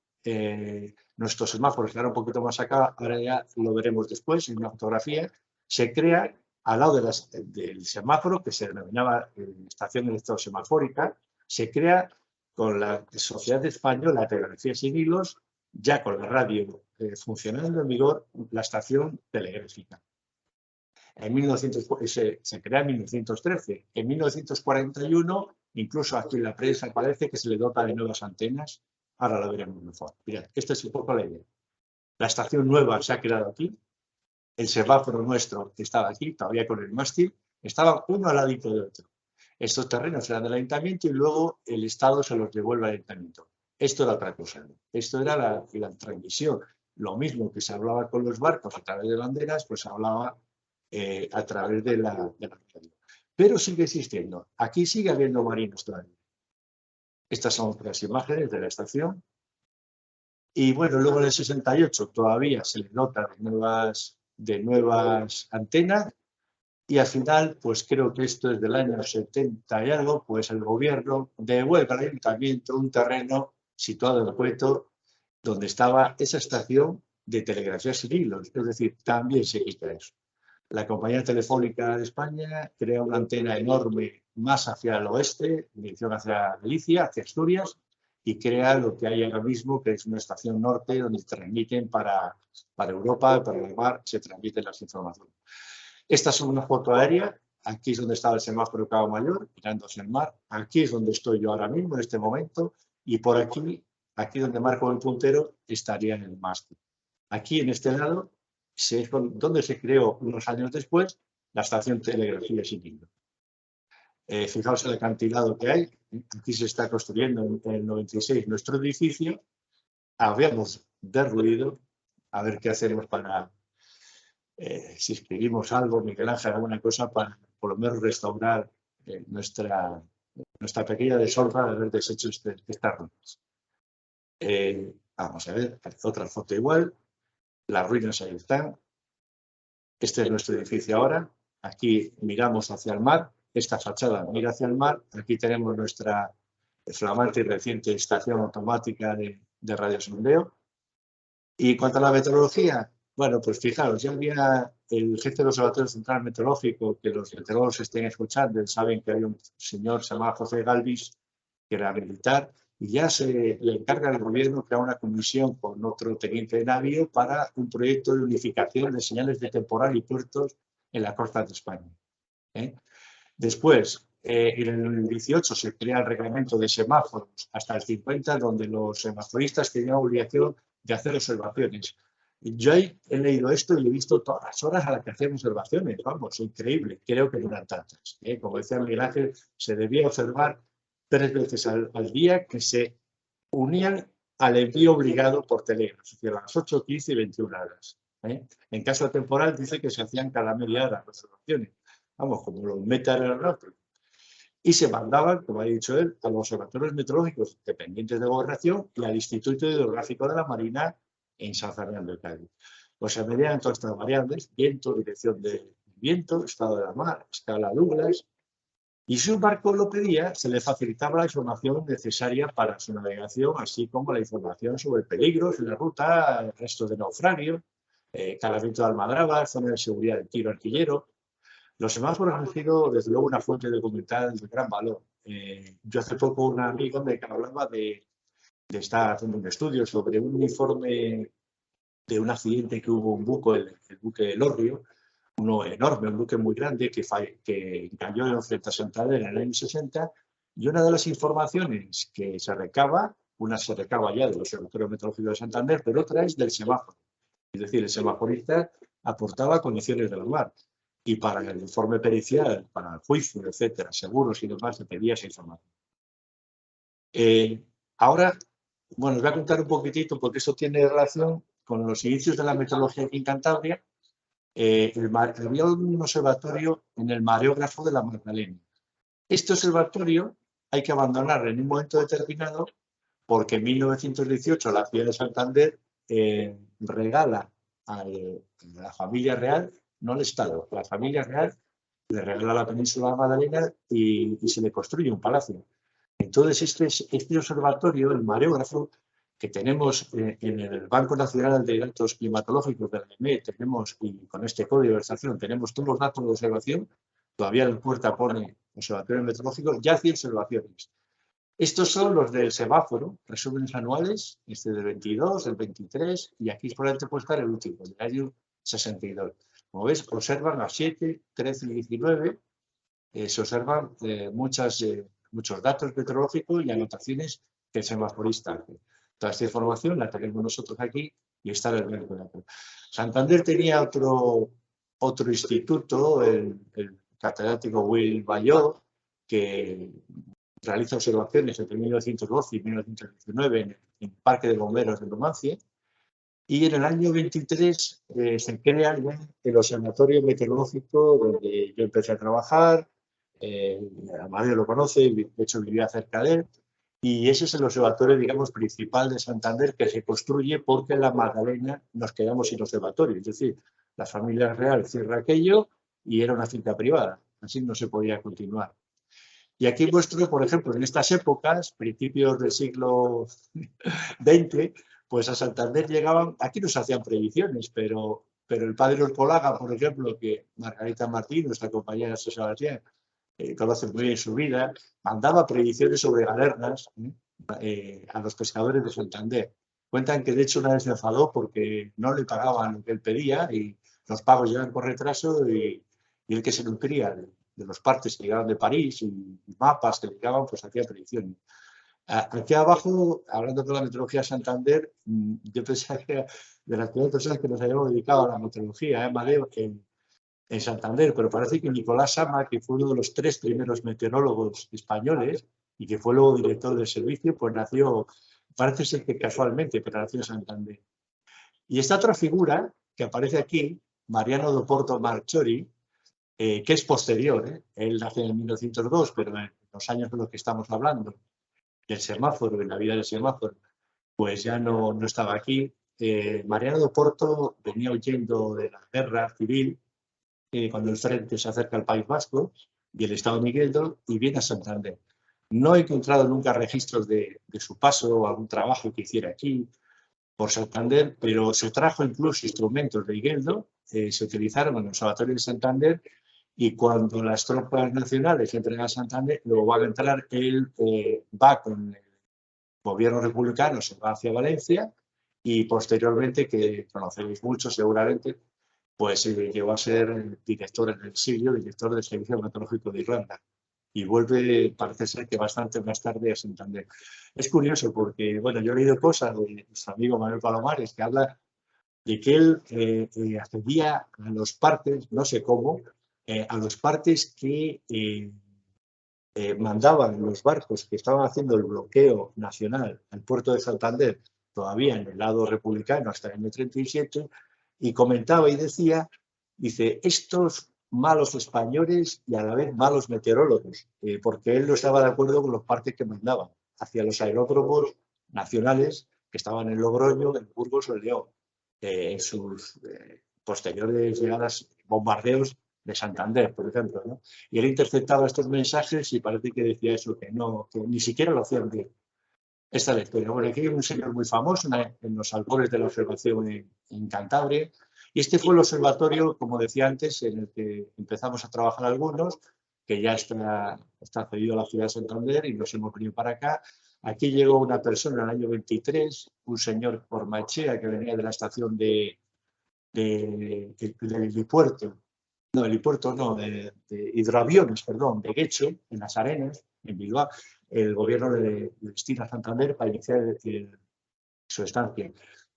nuestros semáforos, que ahora un poquito más acá, ahora ya lo veremos después en una fotografía, se crea al lado del semáforo, que se denominaba estación electrosemafórica, se crea con la Sociedad Española de Telegrafía sin Hilos, ya con la radio funcionando en vigor, la estación telegráfica. Se crea en 1913. En 1941, incluso aquí en la prensa parece que se le dota de nuevas antenas. Ahora lo veremos mejor. Mirad, esta es un poco la idea. La estación nueva se ha creado aquí. El semáforo nuestro que estaba aquí, todavía con el mástil, estaba uno al ladito de otro. Estos terrenos eran del ayuntamiento y luego el Estado se los devuelve al ayuntamiento. Esto era otra cosa, ¿no? Esto era la transmisión. Lo mismo que se hablaba con los barcos a través de banderas, pues se hablaba a través de la radio. Pero sigue existiendo. Aquí sigue habiendo marinos todavía. Estas son otras imágenes de la estación. Y bueno, luego en el 68 todavía se le nota de nuevas antenas. Y al final, pues creo que esto es del año 70 y algo, pues el gobierno devuelve al ayuntamiento un terreno situado en Cueto, donde estaba esa estación de telegrafía sin hilos. Es decir, también se quita eso. La compañía telefónica de España crea una antena enorme más hacia el oeste, en dirección hacia Galicia, hacia Asturias, y crea lo que hay ahora mismo, que es una estación norte donde transmiten para Europa, para el mar, se transmiten las informaciones. Esta es una foto aérea. Aquí es donde estaba el semáforo Cabo Mayor, mirando hacia el mar. Aquí es donde estoy yo ahora mismo, en este momento. Y por aquí aquí donde marco el puntero estaría en el mástil. Aquí en este lado es donde se creó unos años después la estación telegrafía sin hilo. Fijaos el acantilado que hay. Aquí se está construyendo en el 96 nuestro edificio. Habíamos derruido. A ver qué hacemos para, si escribimos algo, Miguel Ángel, alguna cosa para por lo menos restaurar nuestra pequeña deshonra de haber deshecho estas ruinas. Vamos a ver, otra foto igual. Las ruinas ahí están. Este es nuestro edificio ahora. Aquí miramos hacia el mar. Esta fachada mira hacia el mar. Aquí tenemos nuestra flamante y reciente estación automática de radiosondeo. Y en cuanto a la meteorología, bueno, pues fijaros, ya había el jefe del Observatorio Central Meteorológico, que los meteorólogos estén escuchando, saben que hay un señor, se llama José Galvis, que era militar, y ya se le encarga al gobierno crear una comisión con otro teniente de navío para un proyecto de unificación de señales de temporal y puertos en la costa de España. Después, en el 18 se crea el reglamento de semáforos hasta el 50, donde los semaforistas tenían obligación de hacer observaciones. Yo he leído esto y he visto todas las horas a las que hacían observaciones. Vamos, increíble. Creo que no eran tantas. Como decía Miguel Ángel, se debía observar 3 veces al día, que se unían al envío obligado por telégrafo, es decir, a las 8, 15 y 21 horas. En caso de temporal dice que se hacían cada media hora observaciones. Vamos, como los meta-aeronáuticos. Y se mandaban, como ha dicho él, a los observatorios meteorológicos dependientes de Gobernación y al Instituto Hidrográfico de la Marina en San Fernando de Cádiz. Pues se medían todas estas variables: viento, dirección del viento, estado de la mar, escala Douglas. Y si un barco lo pedía, se le facilitaba la información necesaria para su navegación, así como la información sobre peligros en la ruta, restos de naufragio, calamiento de almadraba, zona de seguridad del tiro artillero. Los semáforos han sido, desde luego, una fuente documental de gran valor. Yo hace poco un amigo me hablaba de estar haciendo un estudio sobre un informe de un accidente que hubo un buque, el buque El Orrio, uno enorme, un buque muy grande que cayó en Ceuta Santander en el año 60, y una de las informaciones que se recaba, una se recaba ya del Observatorio Meteorológico de Santander, pero otra es del semáforo. Es decir, el semaforista aportaba condiciones del mar. Y para el informe pericial, para el juicio, etcétera, seguros y demás, se pedía esa información. Ahora, bueno, os voy a contar un poquitito, porque eso tiene relación con los inicios de la meteorología aquí en Cantabria. Había un observatorio en el mareógrafo de la Magdalena. Este observatorio hay que abandonar en un momento determinado, porque en 1918 la ciudad de Santander regala a la familia real, no al Estado, la familia real le regala la península de la Magdalena y se le construye un palacio. Entonces este observatorio, el mareógrafo, que tenemos en el Banco Nacional de Datos Climatológicos de la EME, tenemos, y con este código de estación, tenemos todos los datos de observación, todavía en puerta pone observatorios meteorológicos, ya hacía observaciones. Estos son los del semáforo, resúmenes anuales, este del 22, del 23, y aquí por delante puede estar el último, del año 62. Como ves, observan a 7, 13 y 19, se observan muchos datos meteorológicos y anotaciones que el semaforista hace. Toda esta información la tenemos nosotros aquí y está en el banco de datos. Santander tenía otro instituto, el catedrático Will Bayot, que realiza observaciones entre 1912 y 1919 en el Parque de Bomberos de Numancia. Y en el año 23 se crea el Observatorio Meteorológico, donde yo empecé a trabajar. Amadeo lo conoce, de hecho vivía cerca de él. Y ese es el observatorio, digamos, principal de Santander, que se construye porque en la Magdalena nos quedamos sin observatorio. Es decir, la familia real cierra aquello y era una finca privada. Así no se podía continuar. Y aquí muestro, por ejemplo, en estas épocas, principios del siglo XX, pues a Santander llegaban, aquí no se hacían predicciones, pero el padre Orcolaga, por ejemplo, que Margarita Martín, nuestra compañera de Sebastián, conoce muy bien su vida, mandaba predicciones sobre galernas a los pescadores de Santander. Cuentan que de hecho una vez se enfadó porque no le pagaban lo que él pedía y los pagos llegan por retraso y el que se nutría de los partes que llegaban de París y mapas que llegaban, pues hacía predicciones. Aquí abajo, hablando de la meteorología Santander, yo pensaba que de las primeras personas que nos habíamos dedicado a la meteorología, Amadeo, en Santander, pero parece que Nicolás Sama, que fue uno de los 3 primeros meteorólogos españoles y que fue luego director del servicio, pues nació, parece ser que casualmente, pero nació en Santander. Y esta otra figura que aparece aquí, Mariano do Porto Marchori, que es posterior, él nació en 1902, pero en los años de los que estamos hablando, del semáforo, en la vida del semáforo, pues ya no estaba aquí. Mariano do Porto venía huyendo de la guerra civil cuando el frente se acerca al País Vasco y el Estado de Migueldo y viene a Santander. No he encontrado nunca registros de su paso o algún trabajo que hiciera aquí por Santander, pero se trajo incluso instrumentos de Migueldo, se utilizaron en el Observatorio de Santander y cuando las tropas nacionales entran a Santander, luego van a entrar, él va con el gobierno republicano, se va hacia Valencia y posteriormente, que conocéis mucho seguramente, pues llegó a ser director en el exilio, director del Servicio Meteorológico de Irlanda. Y vuelve, parece ser que bastante más tarde a Santander. Es curioso porque, bueno, yo he leído cosas de nuestro amigo Manuel Palomares que habla de que él accedía a los partes, no sé cómo, a los partes que mandaban los barcos que estaban haciendo el bloqueo nacional al puerto de Santander, todavía en el lado republicano hasta el año 37, y comentaba y decía, dice, estos malos españoles y a la vez malos meteorólogos, porque él no estaba de acuerdo con los partes que mandaban hacia los aeródromos nacionales que estaban en Logroño, en Burgos o en León, en sus posteriores llegadas, bombardeos de Santander, por ejemplo, ¿no? Y él interceptaba estos mensajes y parece que decía eso, que ni siquiera lo hacían bien. Esta es la historia. Bueno, aquí hay un señor muy famoso en los albores de la observación en Cantabria. Y este fue el observatorio, como decía antes, en el que empezamos a trabajar algunos, que ya está cedido a la ciudad de Santander y nos hemos venido para acá. Aquí llegó una persona en el año 23, un señor Ormachea, que venía de la estación del helipuerto. No, helipuerto no, de hidroaviones, perdón, de Guecho, en Las Arenas, en Bilbao, el gobierno de Cristina Santander para iniciar su estancia.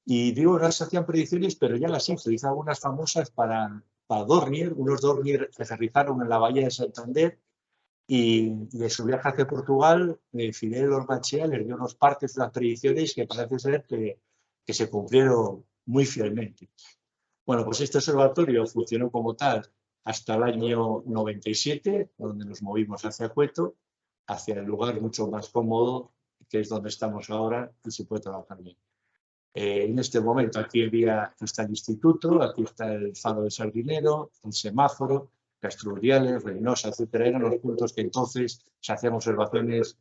Y digo, no se hacían predicciones, pero ya las hizo algunas famosas para Dornier. Unos Dornier que aterrizaron en la bahía de Santander y de su viaje hacia Portugal, Fidel Ormachea les dio unos partes de las predicciones que parece ser que se cumplieron muy fielmente. Bueno, pues este observatorio funcionó como tal hasta el año 97, donde nos movimos hacia Cueto, hacia el lugar mucho más cómodo, que es donde estamos ahora y se puede trabajar bien. En este momento aquí está el instituto, aquí está el faro de Sardinero, el semáforo, Castruriales, Reynosa, etcétera. Eran los puntos que entonces se hacían observaciones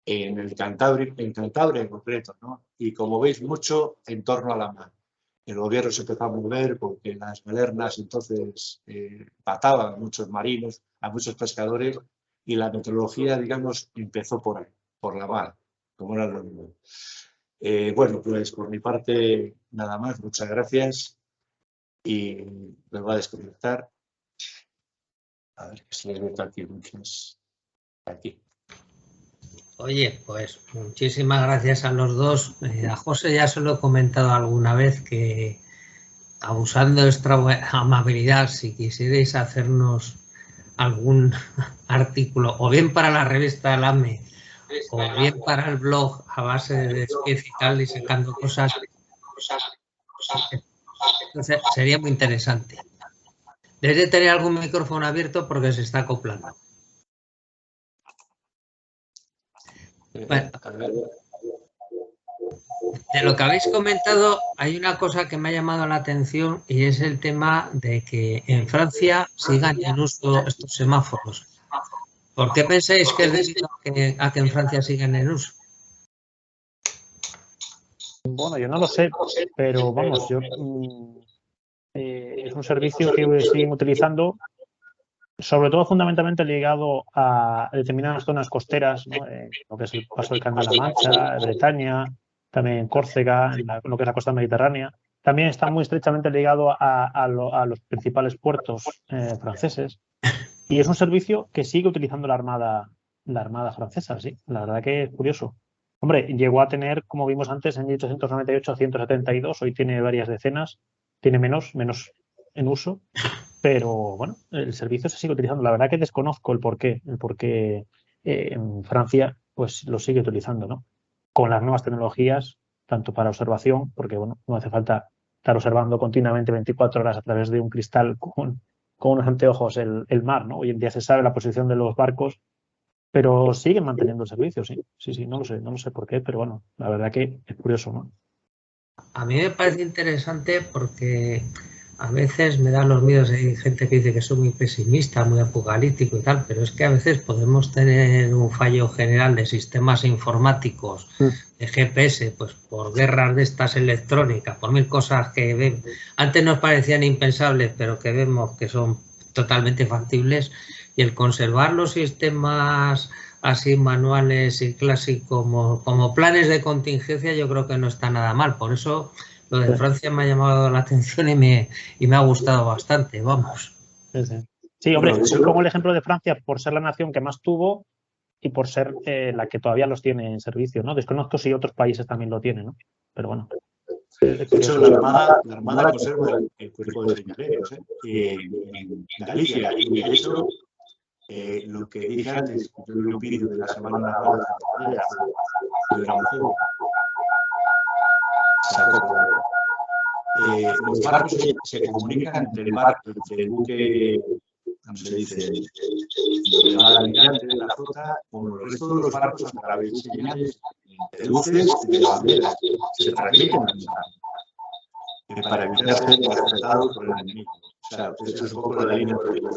en Cantabria en concreto, ¿no? Y como veis, mucho en torno a la mar. El gobierno se empezó a mover porque las galernas entonces mataban a muchos marinos, a muchos pescadores, y la meteorología, digamos, empezó por ahí, por la mar, como era lo mismo. Bueno, pues por mi parte, nada más. Muchas gracias y me voy a desconectar. A ver, que se le meto aquí muchas. Aquí. Oye, pues muchísimas gracias a los dos. A José ya se lo he comentado alguna vez que, abusando de nuestra amabilidad, si quisierais hacernos algún artículo, o bien para la revista El AME, o bien para el blog a base de despiece y tal, y sacando cosas, entonces sería muy interesante. Debes de tener algún micrófono abierto porque se está acoplando. Bueno, de lo que habéis comentado, hay una cosa que me ha llamado la atención y es el tema de que en Francia sigan en uso estos semáforos. ¿Por qué pensáis que es debido a que en Francia sigan en uso? Bueno, yo no lo sé, pero vamos, es un servicio que siguen utilizando, sobre todo fundamentalmente ligado a determinadas zonas costeras, ¿no? Lo que es el paso del Canal de la Mancha, Bretaña, también Córcega, lo que es la costa mediterránea. También está muy estrechamente ligado a los principales puertos franceses. Y es un servicio que sigue utilizando la Armada francesa, sí. La verdad que es curioso. Hombre, llegó a tener, como vimos antes, en 1898 a 172, hoy tiene varias decenas, tiene menos en uso, pero bueno, el servicio se sigue utilizando. La verdad que desconozco el por qué en Francia pues lo sigue utilizando, ¿no? Con las nuevas tecnologías, tanto para observación, porque bueno, no hace falta estar observando continuamente 24 horas a través de un cristal con unos anteojos el mar, ¿no? Hoy en día se sabe la posición de los barcos, pero siguen manteniendo el servicio, sí. Sí, no lo sé por qué, pero bueno, la verdad que es curioso, ¿no? A mí me parece interesante porque a veces me dan los miedos. Hay gente que dice que soy muy pesimista, muy apocalíptico y tal, pero es que a veces podemos tener un fallo general de sistemas informáticos, de GPS, pues por guerras de estas electrónicas, por mil cosas que antes nos parecían impensables, pero que vemos que son totalmente factibles, y el conservar los sistemas así manuales y clásicos como planes de contingencia, yo creo que no está nada mal. Por eso lo de Francia me ha llamado la atención y me ha gustado bastante, vamos. Sí, hombre, pongo el ejemplo de Francia por ser la nación que más tuvo y por ser la que todavía los tiene en servicio, ¿no? Desconozco si otros países también lo tienen, ¿no? Pero bueno. De hecho, la Armada conserva el cuerpo de señaleros en Galicia, y de hecho, lo que dije antes, yo vi un vídeo de la Semana Naval de Granjero. Los barcos se comunican entre el buque, ¿cómo se dice?, el almirante de la flota, con el resto de los barcos a través de señales de luces y de banderas. Se transmiten para evitar ser interceptados por el enemigo. O sea, eso es un poco la línea de vida.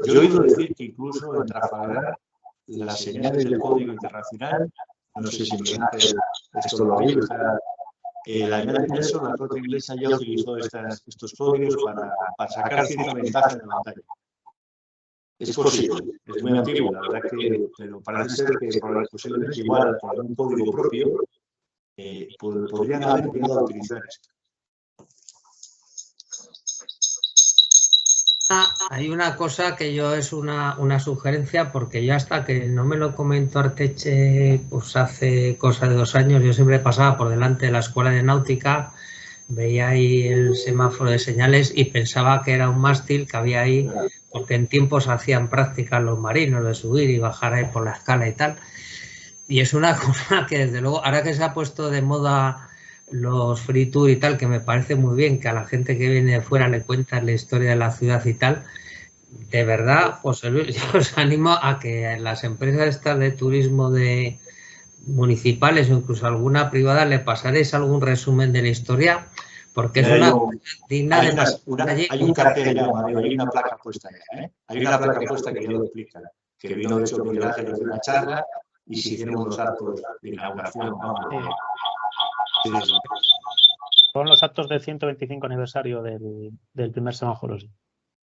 Yo he oído decir que incluso en Trafalgar las señales del Código Internacional, no sé si esto lo ha oído, la añade eso, la flota inglesa ya utilizó estos códigos para sacar cierta ventaja en la batalla. Es posible, es muy antiguo, la verdad que, pero parece ser que posiblemente igual con un código propio podrían haber llegado a utilizar esto. Hay una cosa que yo es una sugerencia, porque yo hasta que no me lo comentó Arteche, pues hace cosa de 2 años, yo siempre pasaba por delante de la escuela de náutica, veía ahí el semáforo de señales y pensaba que era un mástil que había ahí, porque en tiempos hacían prácticas los marinos de subir y bajar ahí por la escala y tal. Y es una cosa que desde luego, ahora que se ha puesto de moda los free tour y tal, que me parece muy bien que a la gente que viene de fuera le cuentan la historia de la ciudad y tal, de verdad, José Luis, yo os animo a que las empresas estas de turismo de municipales o incluso alguna privada le pasaréis algún resumen de la historia, porque es una digna de... Hay un cartel ya, hay una placa puesta ya, ¿eh? Hay una placa puesta que ya lo explica, que vino de hecho Miguel Ángel de una charla y se hicieron unos actos de inauguración. Son los actos del 125 aniversario del primer semáforo. Sí.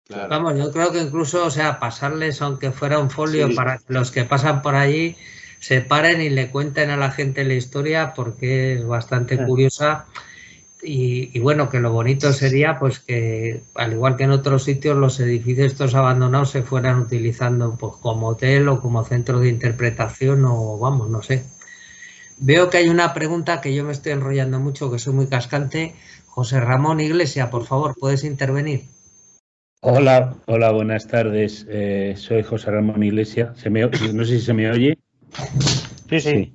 Claro. Vamos, yo creo que incluso, o sea, pasarles, aunque fuera un folio, para que los que pasan por allí se paren y le cuenten a la gente la historia, porque es bastante curiosa. Y bueno, que lo bonito sería pues que, al igual que en otros sitios, los edificios estos abandonados se fueran utilizando pues como hotel o como centro de interpretación, o vamos, no sé. Veo que hay una pregunta que yo me estoy enrollando mucho, que soy muy cascante. José Ramón Iglesia, por favor, ¿puedes intervenir? Hola, buenas tardes. Soy José Ramón Iglesia. No sé si se me oye. Sí.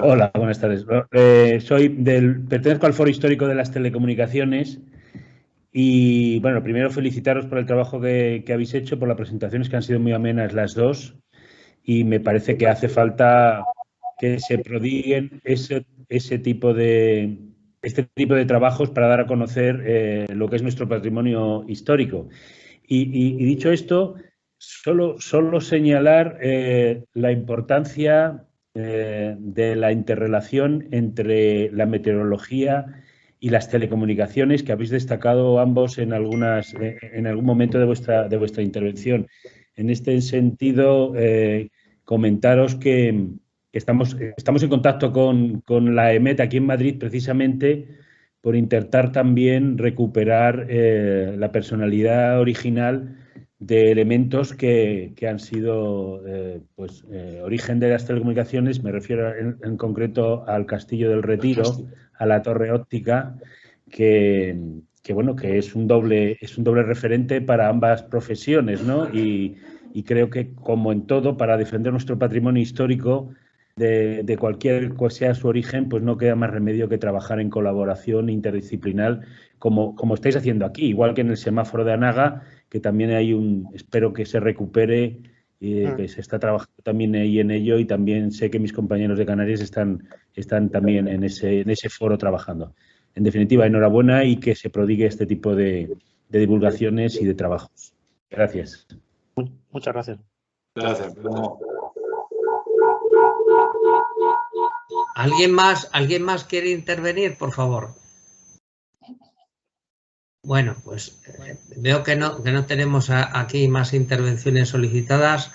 Hola, buenas tardes. Pertenezco al Foro Histórico de las Telecomunicaciones y, bueno, primero felicitaros por el trabajo que habéis hecho, por las presentaciones que han sido muy amenas las dos, y me parece que hace falta que se prodiguen este tipo de trabajos para dar a conocer lo que es nuestro patrimonio histórico. Y dicho esto, solo señalar la importancia de la interrelación entre la meteorología y las telecomunicaciones, que habéis destacado ambos en algún momento de vuestra intervención. En este sentido, comentaros que estamos en contacto con la EMET aquí en Madrid, precisamente por intentar también recuperar la personalidad original de elementos que han sido origen de las telecomunicaciones. Me refiero en concreto al Castillo del Retiro, a la torre óptica, que es un doble referente para ambas profesiones, ¿no? Y creo que, como en todo, para defender nuestro patrimonio histórico de cualquier cual sea su origen, pues no queda más remedio que trabajar en colaboración interdisciplinar, como estáis haciendo aquí, igual que en el semáforo de Anaga, que también espero que se recupere, que se está trabajando también ahí en ello, y también sé que mis compañeros de Canarias están también en ese foro trabajando. En definitiva, enhorabuena y que se prodigue este tipo de divulgaciones y de trabajos. Gracias. Muchas gracias. Gracias. ¿Alguien más quiere intervenir, por favor? Bueno, pues veo que no tenemos aquí más intervenciones solicitadas.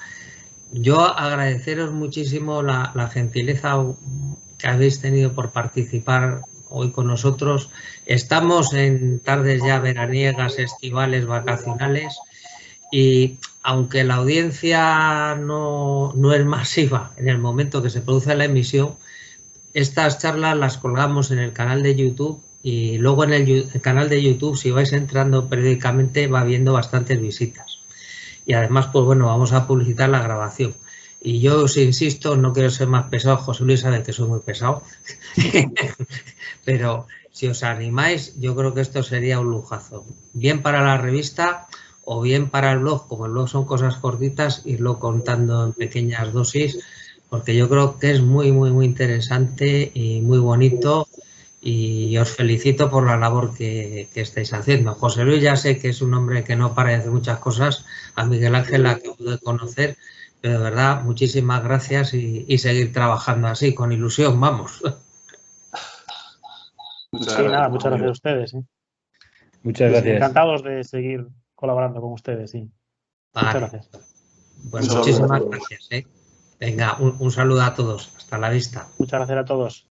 Yo agradeceros muchísimo la gentileza que habéis tenido por participar hoy con nosotros. Estamos en tardes ya veraniegas, estivales, vacacionales, y aunque la audiencia no es masiva en el momento que se produce la emisión, estas charlas las colgamos en el canal de YouTube, y luego en el canal de YouTube, si vais entrando periódicamente, va habiendo bastantes visitas. Y además, pues bueno, vamos a publicitar la grabación. Y yo os insisto, no quiero ser más pesado, José Luis sabe que soy muy pesado, pero si os animáis, yo creo que esto sería un lujazo. Bien para la revista o bien para el blog, como el blog son cosas cortitas, irlo contando en pequeñas dosis, porque yo creo que es muy, muy, muy interesante y muy bonito, y os felicito por la labor que estáis haciendo. José Luis ya sé que es un hombre que no para de hacer muchas cosas, a Miguel Ángel la acabo de conocer, pero de verdad, muchísimas gracias, y seguir trabajando así, con ilusión, vamos. Muchas gracias a ustedes. Muchas gracias. Encantados de seguir colaborando con ustedes. Muchas gracias. Pues muchísimas gracias. Venga, un saludo a todos. Hasta la vista. Muchas gracias a todos.